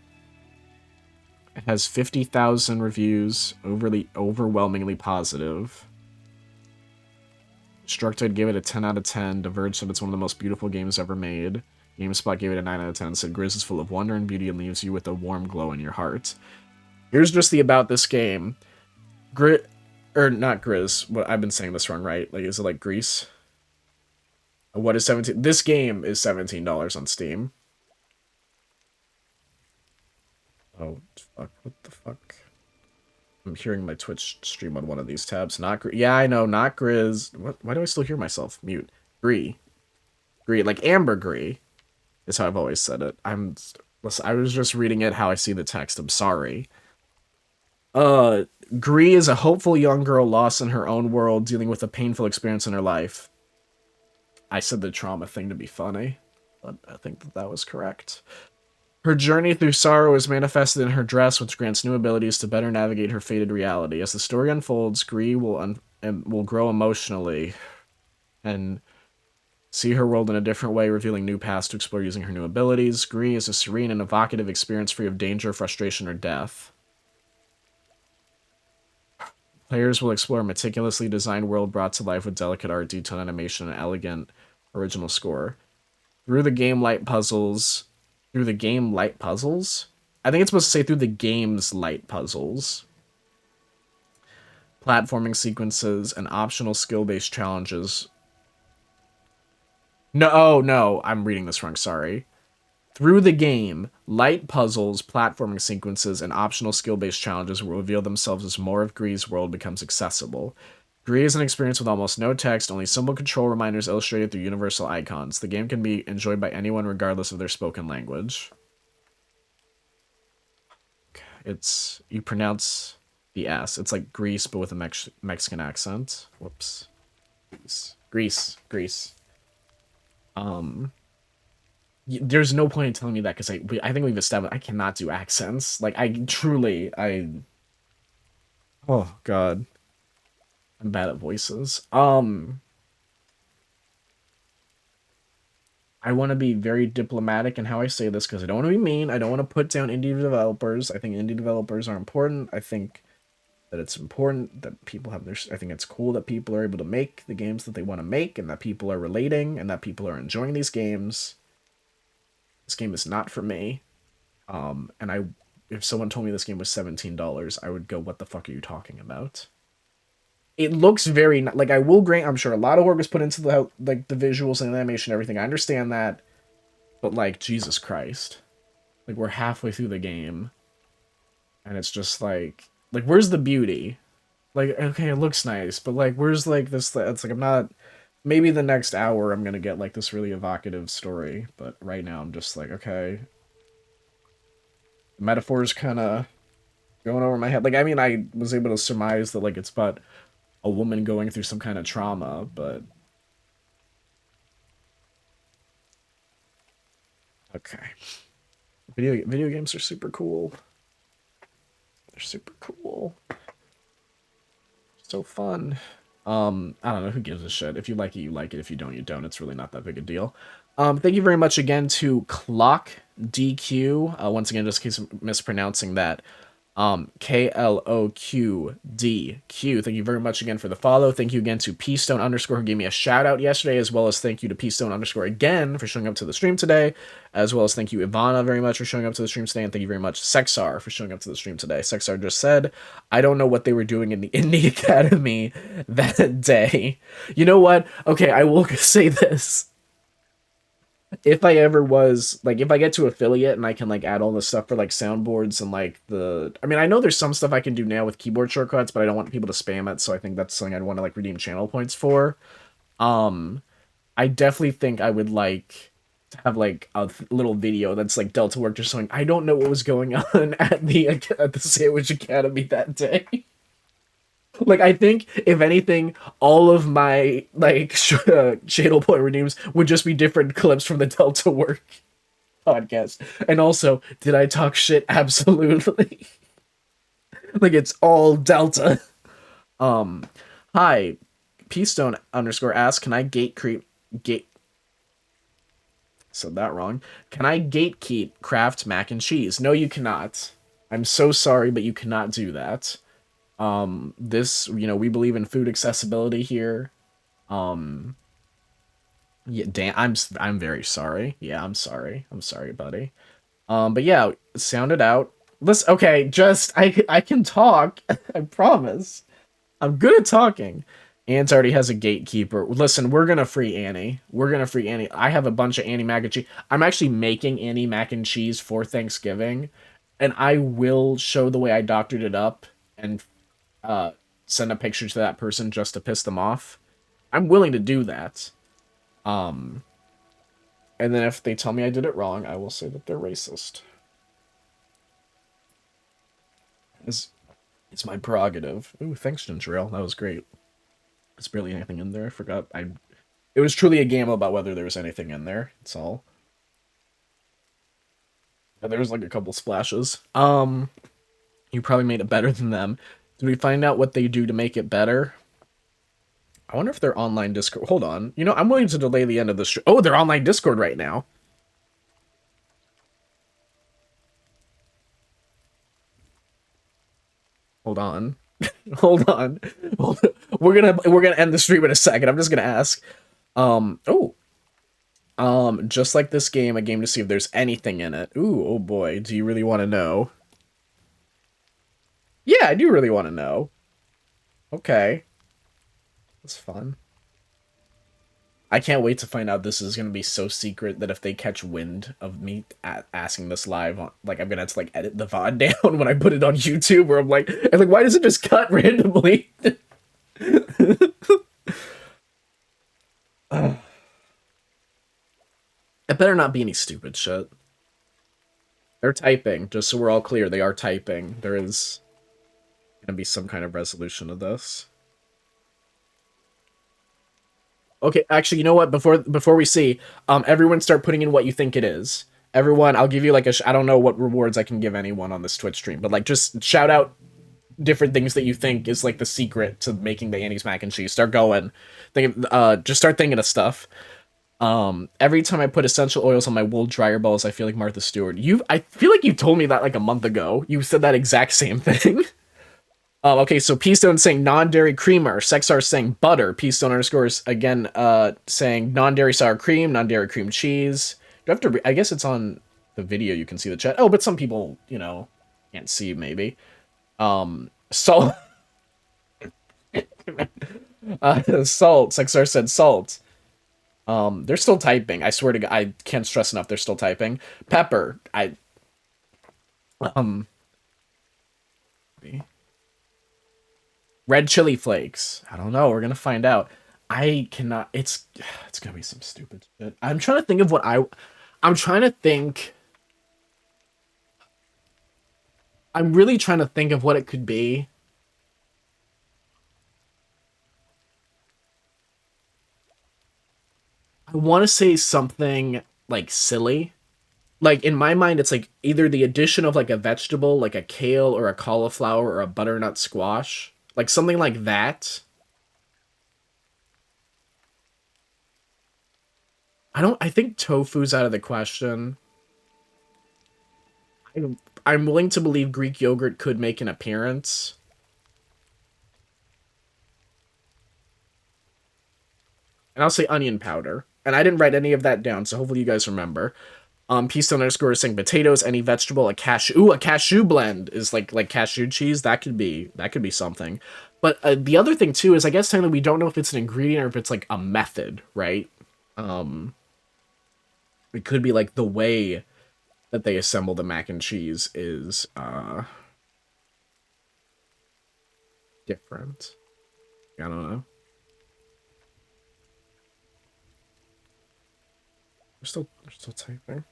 It has 50,000 reviews, overwhelmingly positive. Structed gave it a 10 out of 10. Diverge said it's one of the most beautiful games ever made. GameSpot gave it a 9 out of 10. Said GRIS is full of wonder and beauty and leaves you with a warm glow in your heart. Here's just the about this game. Not GRIS. What I've been saying this wrong, right? Like, is it like Grease? What is 17? This game is $17 on Steam. Oh, fuck. What the fuck? I'm hearing my Twitch stream on one of these tabs. Not Gris. Yeah, I know. Not Grizz. What? Why do I still hear myself? Mute. Gris. Like ambergris is how I've always said it. Listen, I was just reading it how I see the text. I'm sorry. Gris is a hopeful young girl lost in her own world, dealing with a painful experience in her life. I said the trauma thing to be funny, but I think that was correct. Her journey through sorrow is manifested in her dress, which grants new abilities to better navigate her fated reality. As the story unfolds, Gris will grow emotionally and see her world in a different way, revealing new paths to explore using her new abilities. Gris is a serene and evocative experience free of danger, frustration, or death. Players will explore a meticulously designed world brought to life with delicate art, detailed animation, and elegant original score. Through the game light puzzles... I think it's supposed to say through the game's light puzzles. Platforming sequences and optional skill-based challenges. No, I'm reading this wrong, sorry. Through the game, light puzzles, platforming sequences, and optional skill-based challenges will reveal themselves as more of Gris' world becomes accessible. GRIS is an experience with almost no text, only simple control reminders illustrated through universal icons. The game can be enjoyed by anyone regardless of their spoken language. It's, you pronounce the S. It's like Greece, but with a Mexican accent. Whoops. Greece. There's no point in telling me that because I think we've established I cannot do accents. Like, oh god. I'm bad at voices. I want to be very diplomatic in how I say this because I don't want to be mean. I don't want to put down indie developers. I think indie developers are important. I think that it's important that people have their... I think it's cool that people are able to make the games that they want to make and that people are relating and that people are enjoying these games. This game is not for me. And if someone told me this game was $17, I would go, what the fuck are you talking about? It looks very, like, I will grant, I'm sure a lot of work was put into the, like, the visuals and the animation and everything. I understand that. But, like, Jesus Christ. Like, we're halfway through the game. And it's just, like, where's the beauty? Like, okay, it looks nice, but, like, where's, like, this, it's like, I'm not, maybe the next hour I'm gonna get, like, this really evocative story. But right now I'm just like, okay. The metaphor's kind of going over my head. Like, I mean, I was able to surmise that, like, it's about a woman going through some kind of trauma, but... Okay. Video games are super cool. They're super cool. So fun. I don't know, who gives a shit? If you like it, you like it. If you don't, you don't. It's really not that big a deal. Thank you very much again to Clock DQ. Once again, just in case I'm mispronouncing that. KLOQDQ. Thank you very much again for the follow. Thank you again to Peastone _ who gave me a shout out yesterday, as well as thank you to Peastone _ again for showing up to the stream today, as well as thank you Ivana very much for showing up to the stream today, and thank you very much Sexar for showing up to the stream today. Sexar just said, I don't know what they were doing in the Indie Academy that day. You know what? Okay, I will say this. If I ever was, like, if I get to affiliate and I can, like, add all the stuff for, like, soundboards and, like, I mean, I know there's some stuff I can do now with keyboard shortcuts, but I don't want people to spam it, so I think that's something I'd want to, like, redeem channel points for. I definitely think I would, like, to have, like, a little video that's, like, Delta Work just showing, I don't know what was going on at the Sandwich Academy that day. Like, I think, if anything, all of my, like, channel point redeems would just be different clips from the Delta Work podcast. And also, did I talk shit? Absolutely. Like, it's all Delta. Hi, Peastone _ asks, can I said that wrong. Can I gatekeep Kraft mac and cheese? No, you cannot. I'm so sorry, but you cannot do that. This, you know, we believe in food accessibility here. Yeah, Dan, I'm very sorry. Yeah, I'm sorry, buddy. But yeah, sound it out. Listen, okay, just, I can talk. I promise. I'm good at talking. Ant already has a gatekeeper. Listen, we're gonna free Annie. I have a bunch of Annie mac and cheese. I'm actually making Annie mac and cheese for Thanksgiving, and I will show the way I doctored it up and send a picture to that person just to piss them off. I'm willing to do that. And then if they tell me I did it wrong, I will say that they're racist. It's my prerogative. Ooh, thanks, Ginger Ale. That was great. There's barely anything in there. I forgot. It was truly a gamble about whether there was anything in there. That's all. Yeah, there was like a couple splashes. You probably made it better than them. Did we find out what they do to make it better? I wonder if they're online Discord. Hold on. You know, I'm willing to delay the end of this. Oh, they're online Discord right now. Hold on. Hold on. We're gonna end the stream in a second. I'm just gonna ask. Just like this game, a game to see if there's anything in it. Ooh, oh boy. Do you really want to know? Yeah, I do really want to know. Okay. That's fun. I can't wait to find out this is going to be so secret that if they catch wind of me asking this live, like, I'm going to have to, like, edit the VOD down when I put it on YouTube, where I'm like, why does it just cut randomly? It better not be any stupid shit. They're typing, just so we're all clear. They are typing. There is gonna be some kind of resolution of this. Okay, actually, you know what? Before we see, everyone start putting in what you think it is. Everyone, I'll give you like I don't know what rewards I can give anyone on this Twitch stream, but like just shout out different things that you think is like the secret to making the Annie's mac and cheese. Start going. Just start thinking of stuff. Every time I put essential oils on my wool dryer balls, I feel like Martha Stewart. I feel like you told me that like a month ago. You said that exact same thing. Okay, so Peastone saying non-dairy creamer. Sexar saying butter. Peastone underscores again saying non-dairy sour cream, non-dairy cream cheese. Do I have to I guess it's on the video you can see the chat. Oh, but some people, can't see maybe. Salt. Salt. Sexar said salt. They're still typing. I swear to God, I can't stress enough. They're still typing. Pepper. Red chili flakes. I don't know. We're gonna find out. I cannot. It's gonna be some stupid shit. I'm trying to think of what I'm trying to think. I'm really trying to think of what it could be. I want to say something like silly. Like in my mind, it's like either the addition of like a vegetable, like a kale or a cauliflower or a butternut squash, like something like that. I think tofu's out of the question. I'm willing to believe Greek yogurt could make an appearance. And I'll say onion powder. And I didn't write any of that down, so hopefully you guys remember. Peastone underscore is saying potatoes, any vegetable, a cashew. Ooh, a cashew blend is like cashew cheese. That could be something. But the other thing too is I guess technically we don't know if it's an ingredient or if it's like a method, right? It could be like the way that they assemble the mac and cheese is different. I don't know. They're still typing.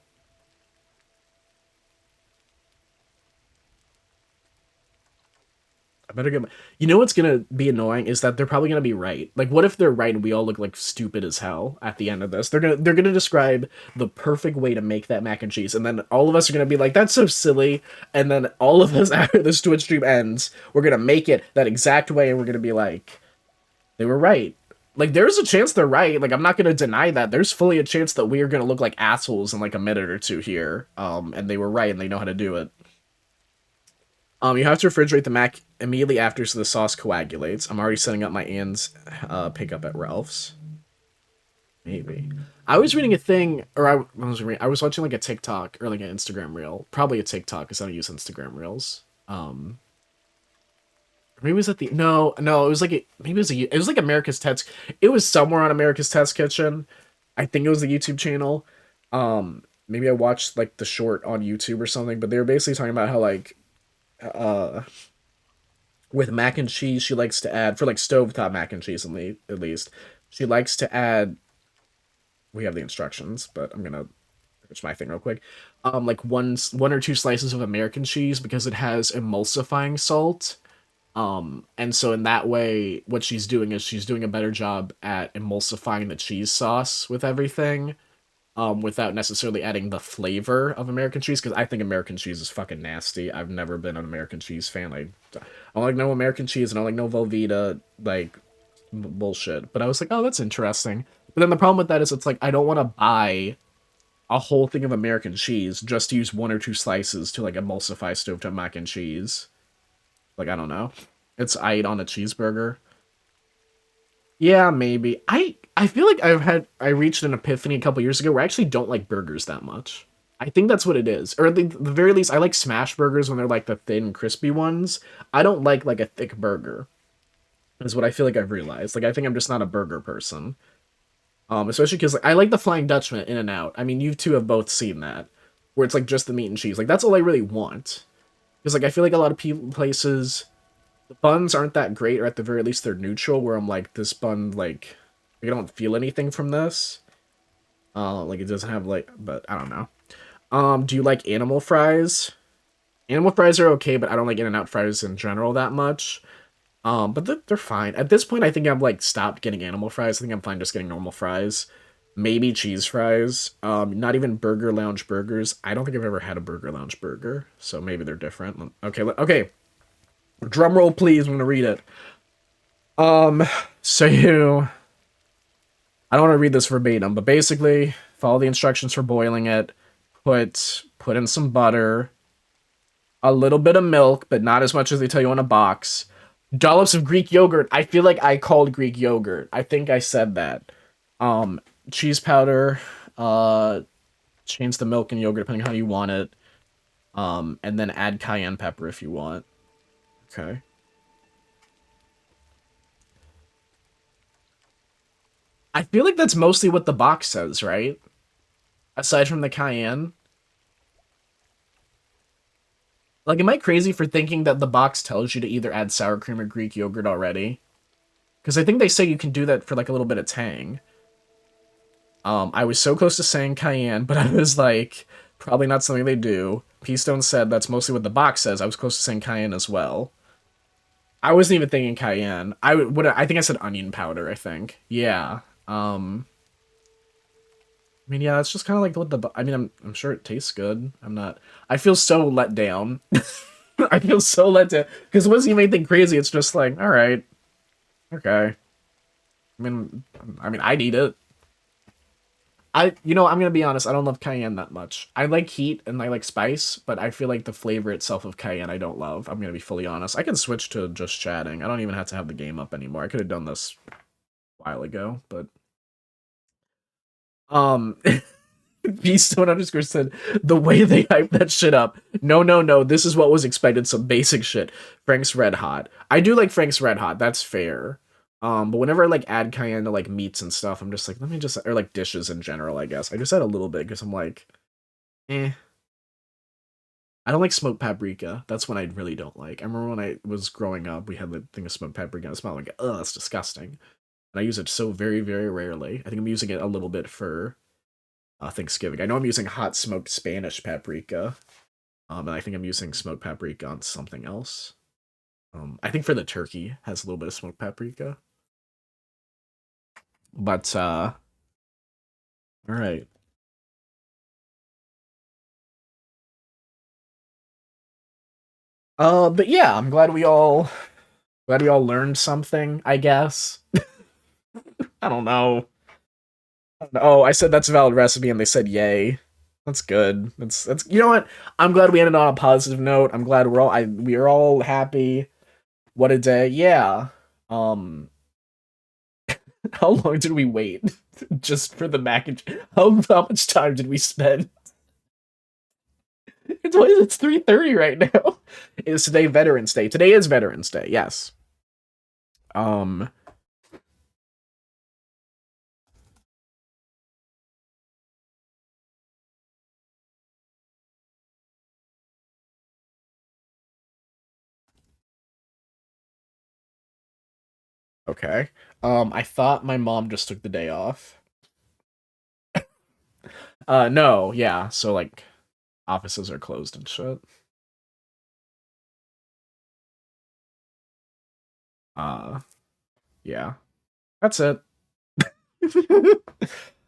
I better get my... You know what's gonna be annoying is that they're probably gonna be right. Like, what if they're right and we all look like stupid as hell at the end of this? They're gonna describe the perfect way to make that mac and cheese, and then all of us are gonna be like, "That's so silly." And then all of us after this Twitch stream ends, we're gonna make it that exact way, and we're gonna be like, "They were right." Like, there's a chance they're right. Like, I'm not gonna deny that. There's fully a chance that we are gonna look like assholes in like a minute or two here. And they were right, and they know how to do it. You have to refrigerate the mac immediately after so the sauce coagulates. I'm already setting up my Ann's pickup at Ralph's. Maybe. I was reading a thing, or I was watching like a TikTok or like an Instagram reel. Probably a TikTok because I don't use Instagram reels. Maybe it was at the no, it was like it was like America's Test. It was somewhere on America's Test Kitchen. I think it was the YouTube channel. Maybe I watched like the short on YouTube or something, but they were basically talking about how like uh with mac and cheese she likes to add for like stovetop mac and cheese at least she likes to add we have the instructions but I'm gonna finish my thing real quick like one or two slices of American cheese because it has emulsifying salt and so in that way what she's doing is she's doing a better job at emulsifying the cheese sauce with everything without necessarily adding the flavor of American cheese, because I think American cheese is fucking nasty. I've never been an American cheese fan. I don't like no American cheese, and I don't like no Velveeta, like, bullshit. But I was like, oh, that's interesting. But then the problem with that is it's like, I don't want to buy a whole thing of American cheese just to use one or two slices to, like, emulsify stovetop mac and cheese. Like, I don't know. It's I ate on a cheeseburger. Yeah, maybe. I feel like I reached an epiphany a couple years ago where I actually don't like burgers that much. I think that's what it is. Or at the very least, I like smash burgers when they're like the thin, crispy ones. I don't like a thick burger. Is what I feel like I've realized. Like I think I'm just not a burger person. Especially because like, I like the Flying Dutchman in and out. I mean, you two have both seen that, where it's like just the meat and cheese. Like that's all I really want. Because like I feel like a lot of places the buns aren't that great, or at the very least they're neutral, where I'm like, this bun, like, I don't feel anything from this. Like it doesn't have like, but I don't know. Do you like animal fries? Animal fries are okay, but I don't like In-N-Out fries in general that much. But they're fine. At this point, I think I've like stopped getting animal fries. I think I'm fine just getting normal fries. Maybe cheese fries. Not even Burger Lounge burgers. I don't think I've ever had a Burger Lounge burger, so maybe they're different. Okay, okay. Drum roll, please. I'm gonna read it. So you, I don't want to read this verbatim, but basically follow the instructions for boiling it. Put in some butter, a little bit of milk, but not as much as they tell you in a box. Dollops of Greek yogurt. I feel like I called Greek yogurt. I think I said that. Um, Cheese powder. Uh, Change the milk and yogurt depending on how you want it. And then add cayenne pepper if you want. Okay. I feel like that's mostly what the box says, right? Aside from the cayenne. Like, am I crazy for thinking that the box tells you to either add sour cream or Greek yogurt already? Because I think they say you can do that for like a little bit of tang. I was so close to saying cayenne, but I was like, probably not something they do. Peastone said that's mostly what the box says. I was close to saying cayenne as well. I wasn't even thinking cayenne. I think I said onion powder, I think. Yeah. I mean, yeah, it's just kind of like what I mean, I'm sure it tastes good. I feel so let down. I feel so let down because once you make anything crazy, it's just like, all right, okay. I'd eat it. I'm gonna be honest. I don't love cayenne that much. I like heat and I like spice, but I feel like the flavor itself of cayenne I don't love. I'm gonna be fully honest. I can switch to just chatting. I don't even have to have the game up anymore. I could have done this a while ago, but um. Beastone underscore said, the way they hype that shit up. No, no, no. This is what was expected. Some basic shit. Frank's Red Hot. I do like Frank's Red Hot. That's fair. But whenever I like add cayenne to like meats and stuff, I'm just like, let me just, or like dishes in general, I guess. I just add a little bit because I'm like, eh. I don't like smoked paprika. That's one I really don't like. I remember when I was growing up, we had the thing of smoked paprika and it smelled like, ugh, it's disgusting. And I use it so very, very rarely. I think I'm using it a little bit for Thanksgiving. I know I'm using hot smoked Spanish paprika. And I think I'm using smoked paprika on something else. I think for the turkey has a little bit of smoked paprika. But all right. But yeah, I'm glad we all learned something, I guess. I don't know. Oh, I said that's a valid recipe and they said yay. That's good. That's you know what? I'm glad we ended on a positive note. I'm glad we are all happy. What a day. Yeah. Um how long did we wait just for the mac and how much time did we spend? It's 3:30 right now. Is today Veterans Day? Today is Veterans Day. Yes. Um. Okay. I thought my mom just took the day off. No. Yeah. So like, offices are closed and shit. Uh. Yeah. That's it.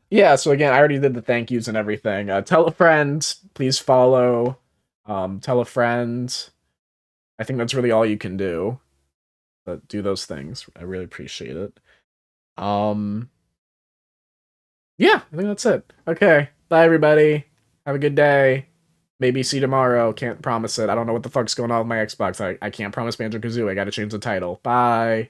Yeah. So again, I already did the thank yous and everything. Tell a friend. Please follow. Tell a friend. I think that's really all you can do. But do those things. I really appreciate it. Um. Yeah, I think that's it. Okay. Bye, everybody. Have a good day. Maybe see you tomorrow. Can't promise it. I don't know what the fuck's going on with my Xbox. I can't promise Banjo-Kazooie. I gotta change the title. Bye.